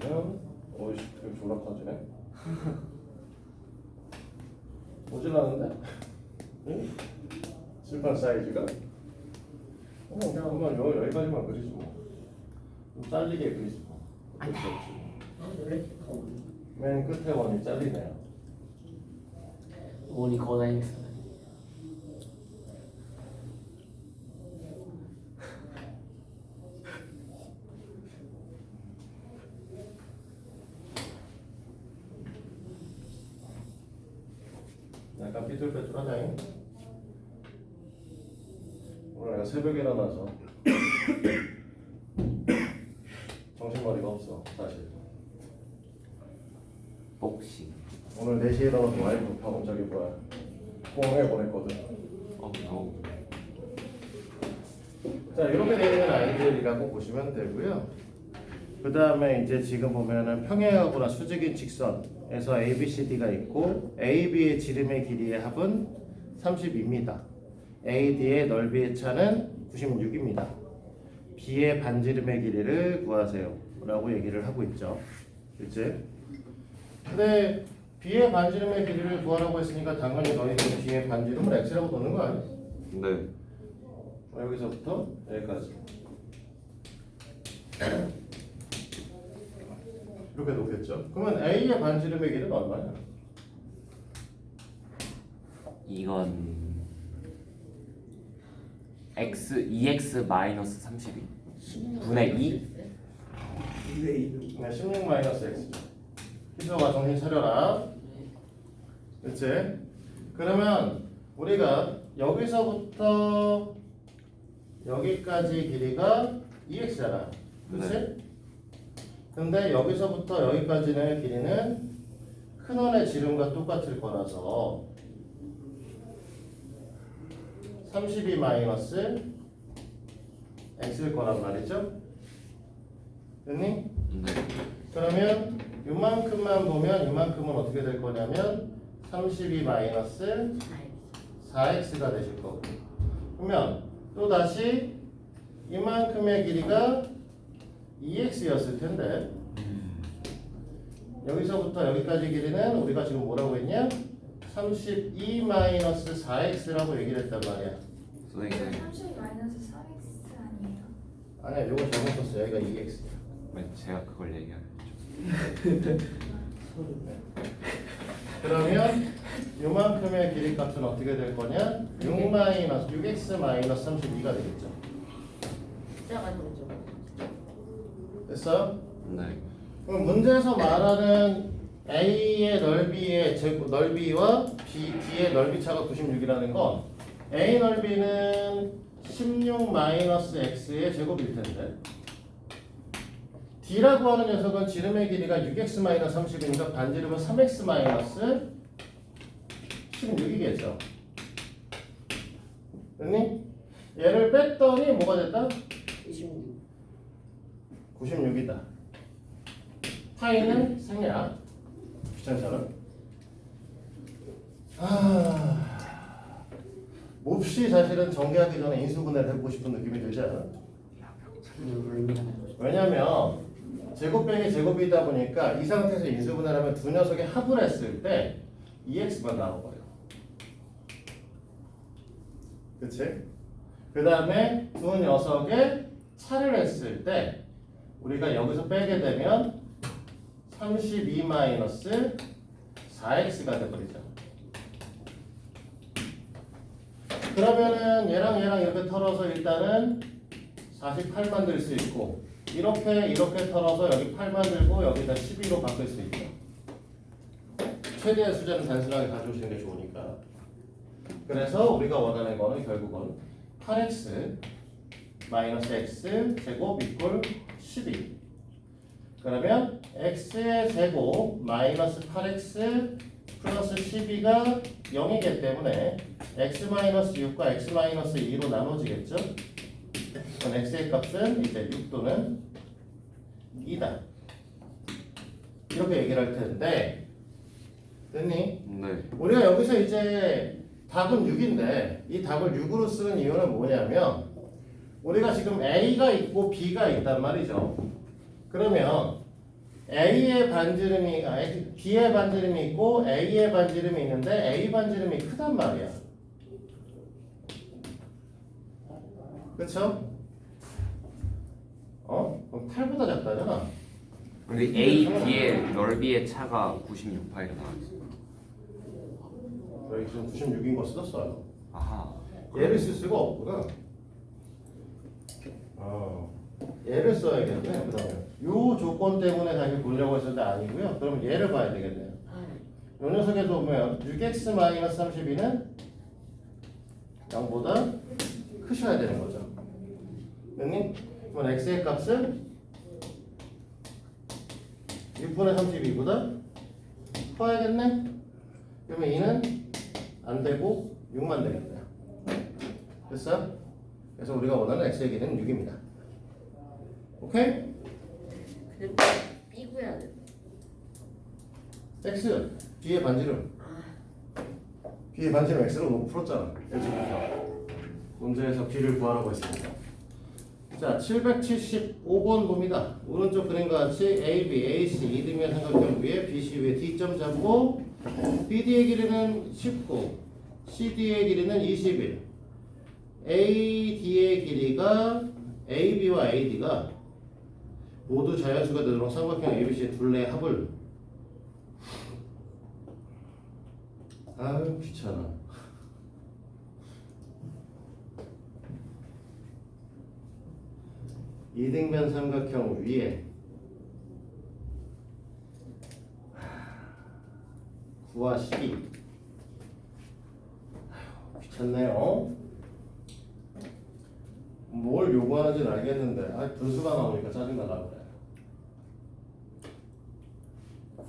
그러면 오이씨 되게 졸라 커지네. 모질라는데? 응? 실판 사이즈가? 그만 여기까지만 그리지 뭐. 좀 잘리게 그리지 뭐. 그렇지 없지. 맨 끝에 원이 잘리네요. 원이 거다했어. 약간 삐뚤빼뚤하네. 오늘 내가 새벽에 일어나서 정신머리가 없어 사실. 복싱. 오늘 4시에 일어나서 와이프 방금 저기 뭐야 공항에 보냈거든. 어. 자 이렇게 되는 아이들이라고 보시면 되고요. 그 다음에 이제 지금 보면은 평행하고나 수직인 직선에서 A, B, C, D가 있고 A, B의 지름의 길이의 합은 30입니다. AD의 넓이의 차는 96입니다. B의 반지름의 길이를 구하세요 라고 얘기를 하고 있죠. 그치? 근데 B의 반지름의 길이를 구하라고 했으니까 당연히 너희는 B의 반지름을 X라고 보는 거 아니야? 네. 여기서부터 여기까지 이렇게 놓겠죠. 그러면 A의 반지름의 길이는 얼마냐? 이건 x 2x 마이너스 32 분의 2? 네, 16 마이너스 X죠. 희소가 정신 차려라. 그치? 그러면 우리가 여기서부터 여기까지 길이가 2x잖아. 그치? 네. 근데 여기서부터 여기까지의 길이는 큰 원의 지름과 똑같을 거라서 32 마이너스 x일 거란 말이죠. 됐니? 네. 그러면 이만큼만 보면 이만큼은 어떻게 될 거냐면 32 마이너스 4x가 되실 거고, 그러면 또 다시 이만큼의 길이가 2x였을 텐데 여기서부터 여기까지 길이는 우리가 지금 뭐라고 했냐? 32 마이너스 4x라고 얘기를 했단 말이야. 선생님. 30 마이너스 4x 아니에요? 아니야, 요거 잘못 썼어. 여기가 2x. 네, 제가 그걸 얘기하겠죠. 그러면 요만큼의 길이 값은 어떻게 될 거냐? 6 마이너스 6x 마이너스 32가 되겠죠. 숫자가 되죠. 됐어요? 네. 그럼 문제에서 말하는 A의 넓이와 B의 넓이 차가 96이라는 건 A 넓이는 16 마이너스 x의 제곱일 텐데 D라고 하는 녀석은 지름의 길이가 6x 마이너스 30이니까 반지름은 3x 마이너스 16이겠죠. 됐니? 얘를 뺐더니 뭐가 됐다? 26. 96이다. 파이는 생략. 귀찮잖아. 몹시 사실은 전개하기 전에 인수분해를 해보고 싶은 느낌이 들지 않아? 왜냐면 제곱 빼기 제곱이다 보니까 이 상태에서 인수분해를 하면 두 녀석이 합을 했을 때 2x만 나와버려. 그치? 그 다음에 두 녀석의 차를 했을 때 우리가 여기서 빼게 되면 32 마이너스 4x가 돼버리죠. 그러면은 얘랑 이렇게 털어서 일단은 48 만들 수 있고 이렇게 털어서 여기 8 만들고 여기다 12로 바꿀 수 있죠. 최대의 숫자는 단순하게 가져오시는 게 좋으니까. 그래서 우리가 원하는 거는 결국은 8x 마이너스 x 제곱 이꼴 12. 그러면 x의 제곱 마이너스 8x 플러스 12가 0이기 때문에 x 마이너스 6과 x 마이너스 2로 나눠지겠죠? 그럼 x의 값은 이제 6 또는 2다. 이렇게 얘기를 할 텐데, 됐니? 네. 우리가 여기서 이제 답은 6인데 이 답을 6으로 쓰는 이유는 뭐냐면 우리가 지금 A가 있고 B가 있단 말이죠. 그러면 B의 반지름이 있고 A의 반지름이 있는데 A 반지름이 크단 말이야. 그쵸? 그럼 8보다 작다잖아. 근데 A, B의 넓이의 차가 96파이가 나왔어요. 여기 지금 96인 거 써줬어요. 아하. 얘를 쓸 수가 없구나. 얘를 써야겠네. 그러면 요 조건 때문에 다시 보려고 했었는데 아니고요. 그러면 얘를 봐야 되겠네요. 요 녀석에서 보면 6x-32는 0보다 크셔야 되는 거죠. 됐니? 그럼 x의 값은 6분의 32보다 커야겠네? 그러면 2는 안 되고 6만 되겠네요. 됐어? 그래서 우리가 원하는 x의 길이는 6입니다. 오케이? 근데 B 구해야 돼. x B의 반지름 B의 반지름 x로 놓고 풀었잖아. 여기서부터 문제에서 B를 구하라고 했습니다. 자, 775번 봅니다. 오른쪽 그림과 같이 AB, AC 이등변 삼각형 위에 BC 위에 D점 잡고 BD의 길이는 19, CD의 길이는 21, AD의 길이가 AB와 AD가 모두 자연수가 되도록 삼각형 ABC의 둘레의 합을 아유 귀찮아. 이등변 삼각형 위에 9와 12. 아휴, 귀찮네요. 뭘 요구하는지는 알겠는데 분수가 나오니까 짜증나가 그래.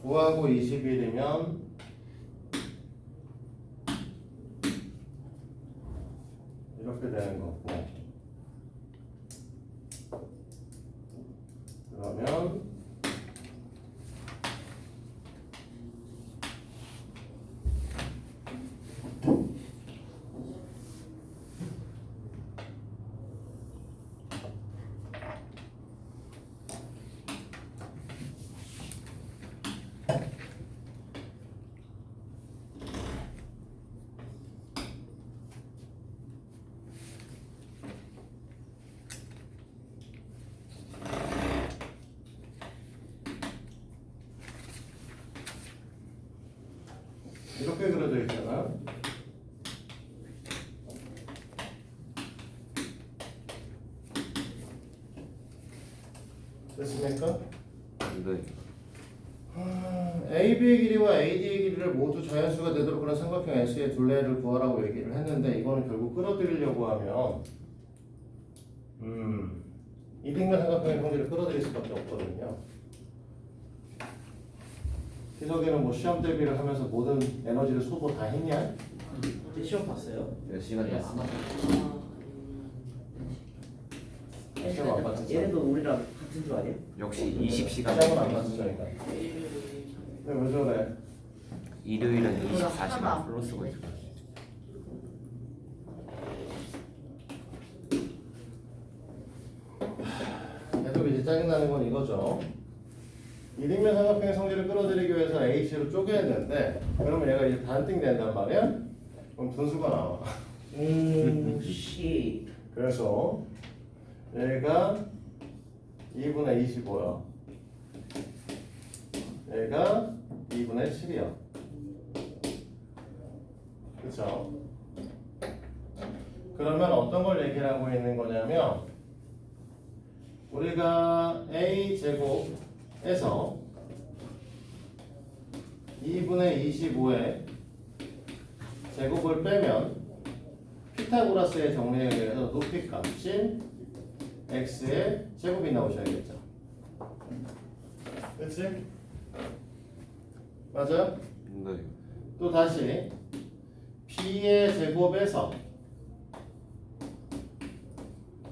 9하고 21이면 이렇게 되는 거고, 그러면 이렇게 그려져 있잖아. 됐습니까? 네. AB의 길이와 AD의 길이를 모두 자연수가 되도록 그런 삼각형 S의 둘레를 구하라고 얘기를 했는데, 이거는 결국 끌어들이려고 하면 이등변 삼각형의 형질을 끌어들일 수밖에 없거든요. 희석이는 뭐 시험 대비를 하면서 모든 에너지를 소모 다 했냐? 시험 봤어요? 몇 시간이었어? 시험 안 봤지? 얘네도 우리랑 같은 줄 아니야? 역시 20시간. 시험은 안 봤으니까. 근데 왜 저래? 일요일은 하나도 24시간 안 풀로 쓰고 있어. 계속 이제 짜증나는 건 이거죠. 이등변 삼각형의 성질을 끌어들이기 위해서 H로 쪼개냈는데, 그러면 얘가 이제 반띵 된단 말이야? 그럼 분수가 나와. 씨. 그래서 얘가 2분의 25야. 얘가 2분의 7이야. 그쵸? 그러면 어떤 걸 얘기를 하고 있는 거냐면, 우리가 A제곱에서 2분의 25의 제곱을 빼면 피타고라스의 정리에 의해서 높이 값인 x의 제곱이 나오셔야겠죠. 그치? 맞아요? 네. 또 다시 b의 제곱에서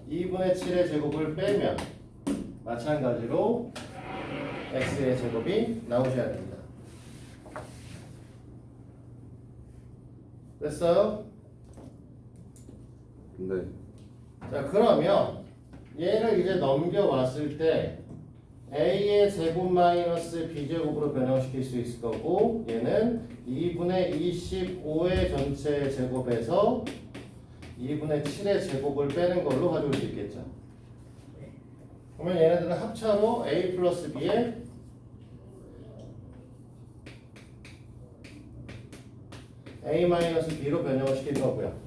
2분의 7의 제곱을 빼면 마찬가지로 x의 제곱이 나오셔야 됩니다. 됐어요? 네. 자, 그러면 얘를 이제 넘겨왔을 때 a의 제곱 마이너스 b제곱으로 변형시킬 수 있을 거고, 얘는 2분의 25의 전체 제곱에서 2분의 7의 제곱을 빼는 걸로 가져올 수 있겠죠. 그러면 얘네들은 합차로 a 플러스 b에 a 마이너스 b로 변형을 시킬 거고요.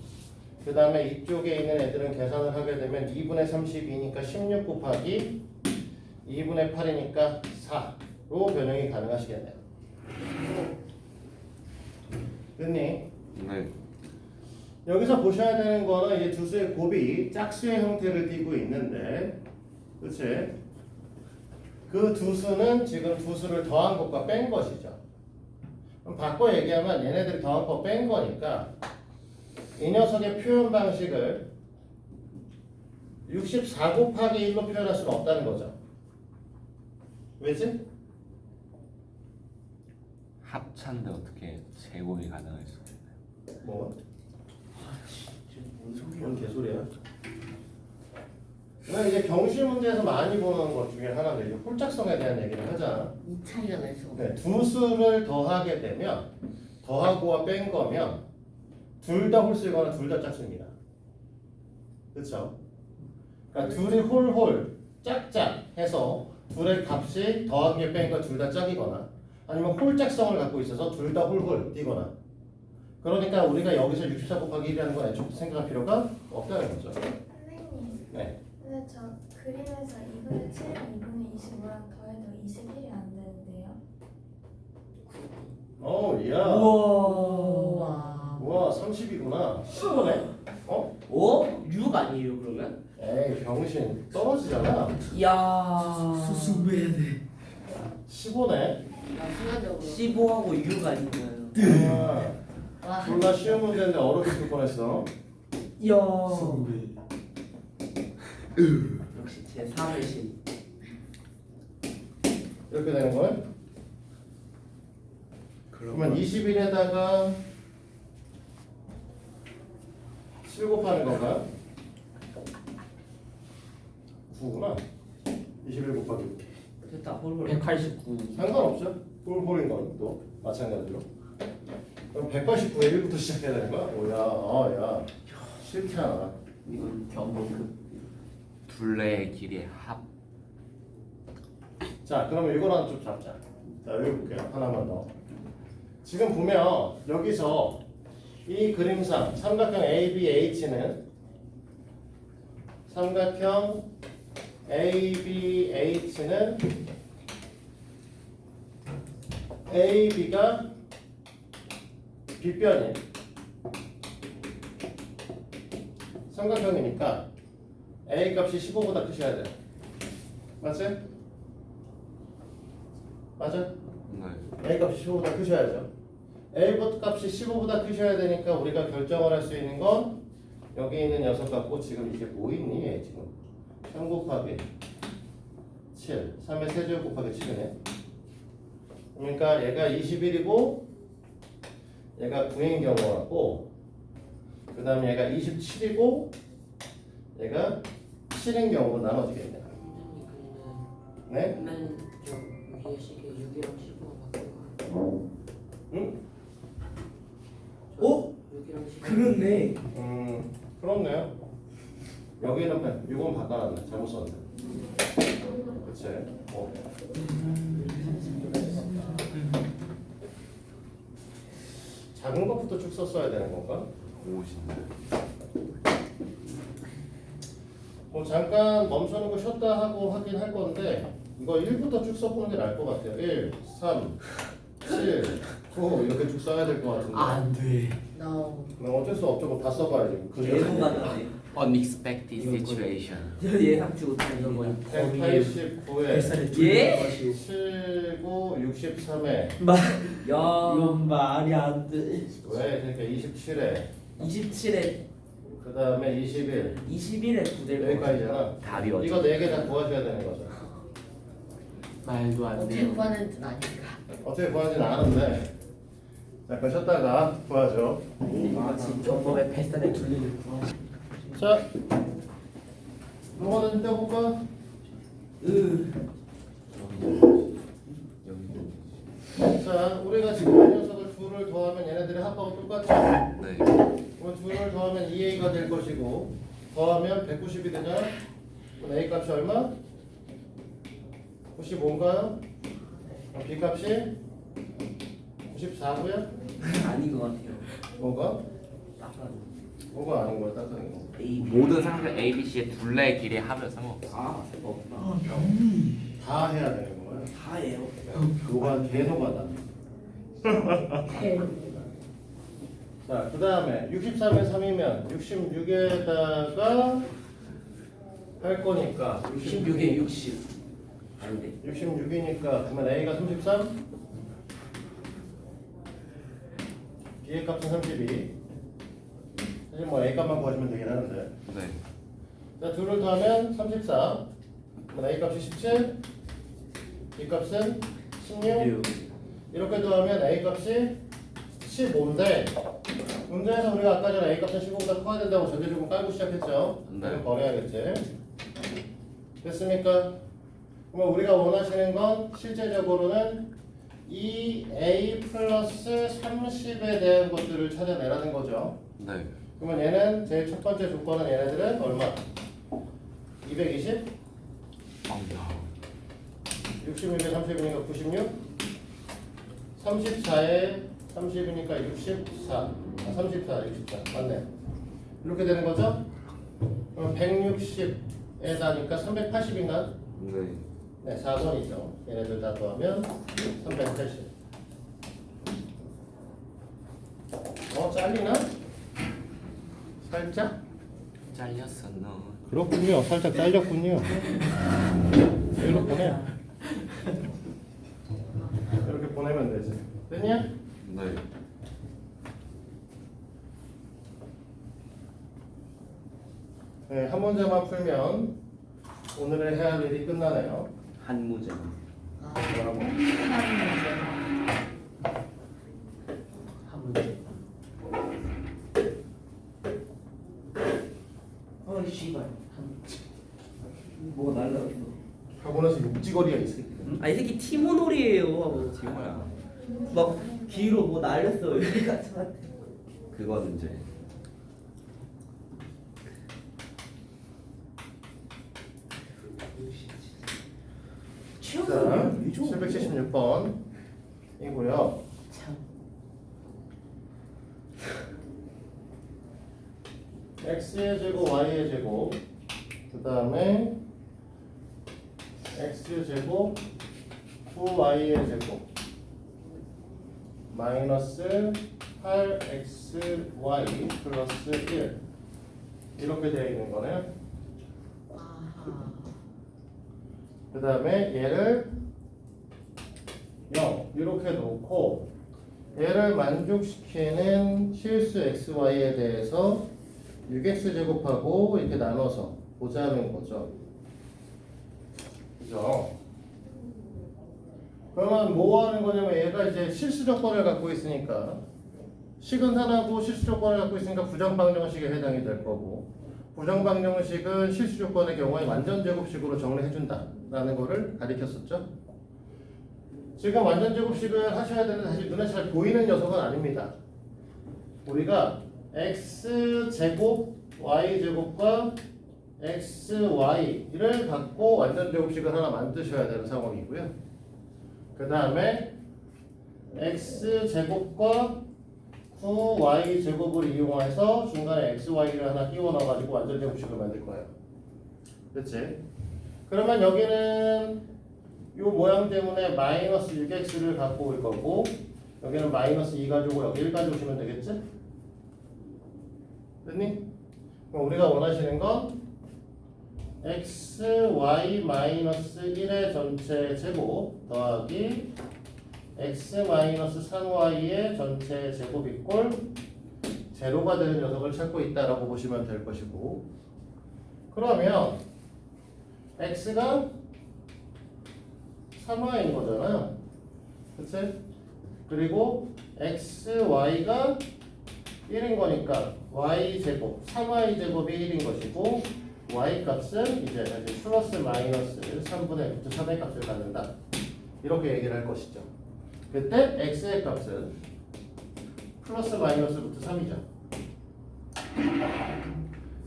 그 다음에 이쪽에 있는 애들은 계산을 하게 되면 2분의 32니까 16 곱하기 2분의 8이니까 4로 변형이 가능하시겠네요. 됐니? 네. 여기서 보셔야 되는 거는 이제 두 수의 곱이 짝수의 형태를 띠고 있는데, 그치? 그 두 수는 지금 두 수를 더한 것과 뺀 것이죠. 그럼 바꿔 얘기하면 얘네들이 더한 거 뺀 거니까 이 녀석의 표현 방식을 64 곱하기 1로 표현할 수는 없다는 거죠. 왜지? 합차인데 어떻게 제곱이 가능할 수가 있나요? 뭐? 뭔 개소리야? 나 이제 경실 문제에서 많이 보는 것 중에 하나가 이제 홀짝성에 대한 얘기를 하잖아. 이 차이가 날 수가 없어. 네, 두 수를 더하게 되면 더하고와 뺀 거면 둘 다 홀수이거나 둘 다 짝수입니다. 그렇죠? 그러니까 둘이 홀홀 짝짝 해서 둘의 값이 더하기 뺀 거 둘 다 짝이거나 아니면 홀짝성을 갖고 있어서 둘 다 홀홀 띄거나 그러니까 우리가 여기서 64 곱하기 1이라는 건 애초부터 생각할 필요가 없다는 거죠. 선생님. 네. 근데 저 그림에서 2분의 7이랑 2분의 25랑 더해도 21이 안 되는데요. 야. 우와. 우와 30이구나. 15네? 어? 오? 6 아니에요 그러면? 에이 병신 떨어지잖아. 이야. 수수해야 돼. 15네. 나 순간적으로 15하고 6 아닌가요? 와 졸라 쉬운 문제인데 어렵게 풀 뻔했어. 이야. 역시 제 3의 신. 이렇게 되는 거야? 그러면 21에다가 7 곱하는 건가? 9구나. 21 곱하기 됐다. 홀홀 189. 상관없죠? 홀홀인 건 또 마찬가지로. 그럼 189에 1부터 시작해야 되는 거야? 오야, 야, 싫지 않아. 이건 견본급. 둘레의 길이의 합. 자, 그러면 이거랑 좀 잡자. 자, 여기 볼게요. 하나만 더. 지금 보면 여기서 이 그림상 삼각형 ABH는 삼각형 ABH는 AB가 빗변인 삼각형이니까 A 값이 15보다 크셔야 돼. 맞지? 맞아? 네. A 값이 15보다 크셔야죠. A 값이 15보다 크셔야 되니까 우리가 결정을 할 수 있는 건 여기 있는 녀석 갖고 지금 이게 뭐 있니? 얘 지금 3 곱하기 7 3의 세제곱 곱하기 7이네. 그러니까 얘가 21이고 얘가 9인 경우 같고 그 다음에 얘가 27이고 얘가 7인 경우로 나눠지겠네. 네? 그러면 저 위에 시계 6이랑 15가 바뀌고 응? 오? 6이랑 15 그렇네. 그렇네요. 여기는 6은 바꿔놨네. 잘못 썼네. 그치? 작은 것부터 쭉 썼어야 되는 건가? 50. 뭐 잠깐 멈춰놓고 쉬었다 하고 하긴 할 건데 이거 1부터 쭉 써보는 게 나을 것 같아요. 1, 3, 7, 9 이렇게 쭉 써야 될 것 같은데 안 돼. no 어쩔 수 없죠. 그럼 다 써봐야지. 예상 가능하네. Unexpected situation. 예상치 못한 이런 건 범위에 189에 뱃살에 예? 것이고. 7, 9, 63에 야 이건 말이 안 돼. 왜? 그러니까 27에 27에 그 다음에 21 21에 9될 거. 여기까지잖아. 답이 어디? 이거 4개 다 구하셔야 되는 거죠. 말도 안 어떻게 돼. 구하는 줄 아니까 어떻게 구하지는 않은데 잠깐 쉬었다가 구하죠. 아 지금 전법에 뱃살에 둘리를 구하. 자, 한번 더 떼볼까? 자, 우리가 지금 이 녀석을 둘을 더하면 얘네들의 합하고 똑같죠? 네. 그럼 둘을 더하면 2a가 될 것이고 더하면 190이 되잖아? 그럼 a 값이 얼마? 95인가요? 그럼 b 값이 94고요? 아닌 것 같아요. 뭐가? 딱 봐도. 뭐가 아닌 거야, 딱딱한 거. A, B. 모든 삼각형 A, B, C의 둘레의 길이의 합은 상관없어. 아, 상관없다. 다 해야 되는 거야. 다예요. 뭐가 개노가다. 자, 그 다음에 63에 3이면 66에다가 할 거니까 66에 60. 안 돼. 66이니까 그러면 A가 33 B의 값은 32 사실 뭐 A 값만 구하시면 되긴 하는데 네. 자, 둘을 더하면 34 그러면 A 값이 17 B 값은 16 이렇게 더하면 A 값이 15인데 문제에서 우리가 아까 전에 A 값은 15보다 커야 된다고 전제조건 깔고 시작했죠? 네. 이거 버려야겠지. 됐습니까? 그럼 우리가 원하시는 건 실제적으로는 이 A 플러스 30에 대한 것들을 찾아내라는 거죠. 네. 그러면 얘는 제일 첫 번째 조건은 얘네들은 얼마? 220? 아우야. 66에 30이니까 96? 34에 30이니까 64. 64, 64. 맞네. 이렇게 되는 거죠? 그럼 160에 다니까 380인가? 네. 네, 4번이죠. 얘네들 다 더하면 380. 잘리나? 살짝? 잘렸어 너. 그렇군요. 살짝 잘렸군요. 이렇게 보내. 이렇게 보내면 되지. 됐냐? 네. 네, 한 문제만 풀면 오늘의 해야 할 일이 끝나네요. 한 문제. 뭐라고? 한 문제. 어이 씨발. 뭐가 날라갔어. 하고 나서 육지거리가 있어. 아이 새끼 티모놀이에요. 지호야. 막 뒤로 뭐 날렸어. 여기가 저한테. 그거는 이제 자, 776번 이고요. 참. x의 제곱, y의 제곱, 그 다음에 x 제곱, 9y의 제곱, 마이너스 8xy 플러스 1 이렇게 되어 있는 거네요. 아하. 그 다음에 얘를 0 이렇게 놓고 얘를 만족시키는 실수 xy에 대해서 6x 제곱하고 이렇게 나눠서 보자는 거죠. 그죠? 그러면 뭐 하는 거냐면 얘가 이제 실수 조건을 갖고 있으니까 식은 하나고 실수 조건을 갖고 있으니까 부정방정식에 해당이 될 거고 부정방정식은 실수 조건의 경우에 완전 제곱식으로 정리해 준다라는 거를 가리켰었죠. 지금 완전 제곱식을 하셔야 되는데 사실 눈에 잘 보이는 녀석은 아닙니다. 우리가 x 제곱 y 제곱과 xy를 갖고 완전 제곱식을 하나 만드셔야 되는 상황이고요. 그 다음에 x 제곱과 9y 제곱을 이용해서 중간에 xy를 하나 끼워 넣어가지고 완전 제곱식을 만들 거예요. 그렇지? 그러면 여기는 이 모양 때문에 마이너스 6x를 갖고 올 거고 여기는 마이너스 2 가지고 여기 1 가져오시면 되겠지? 됐니? 그럼 우리가 원하시는 건 xy 마이너스 1의 전체 제곱 더하기 x 마이너스 3y의 전체 제곱 이꼴 제로가 되는 녀석을 찾고 있다라고 보시면 될 것이고 그러면 x가 3y인 거잖아요. 그치? 그리고 xy가 1인 거니까 y제곱 3y 제곱이 1인 것이고 y 값은 이제 플러스 마이너스 3분의 루트 3의 값을 갖는다 이렇게 얘기를 할 것이죠. 그때 x의 값은 플러스 마이너스 루트 3이죠.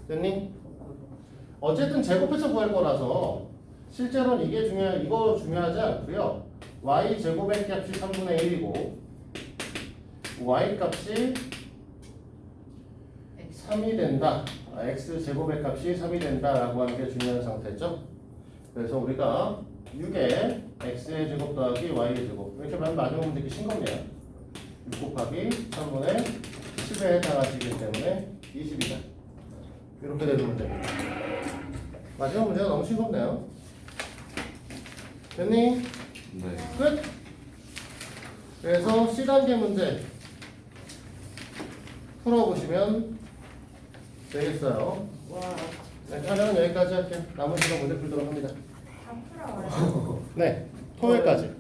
됐니? 어쨌든 제곱해서 구할 거라서 실제로는 이거 중요하지 않고요. y 제곱의 값이 3분의 1이고 y 값이 3이 된다. x 제곱의 값이 3이 된다라고 하는 게 중요한 상태죠. 그래서 우리가 6에 x의 제곱 더하기 y의 제곱 이렇게 맞으면 되게 싱겁네요. 6 곱하기 3분의 10에 해당하시기 때문에 20이다. 이렇게 되는 문제입니다. 마지막 문제가 너무 싱겁네요. 됐니? 네. 끝! 그래서 C단계 문제 풀어보시면 되겠어요. 와. 네, 촬영은 여기까지 할게요. 남은 시간 문제 풀도록 합니다. 다 풀어와요. 네, 토요일까지.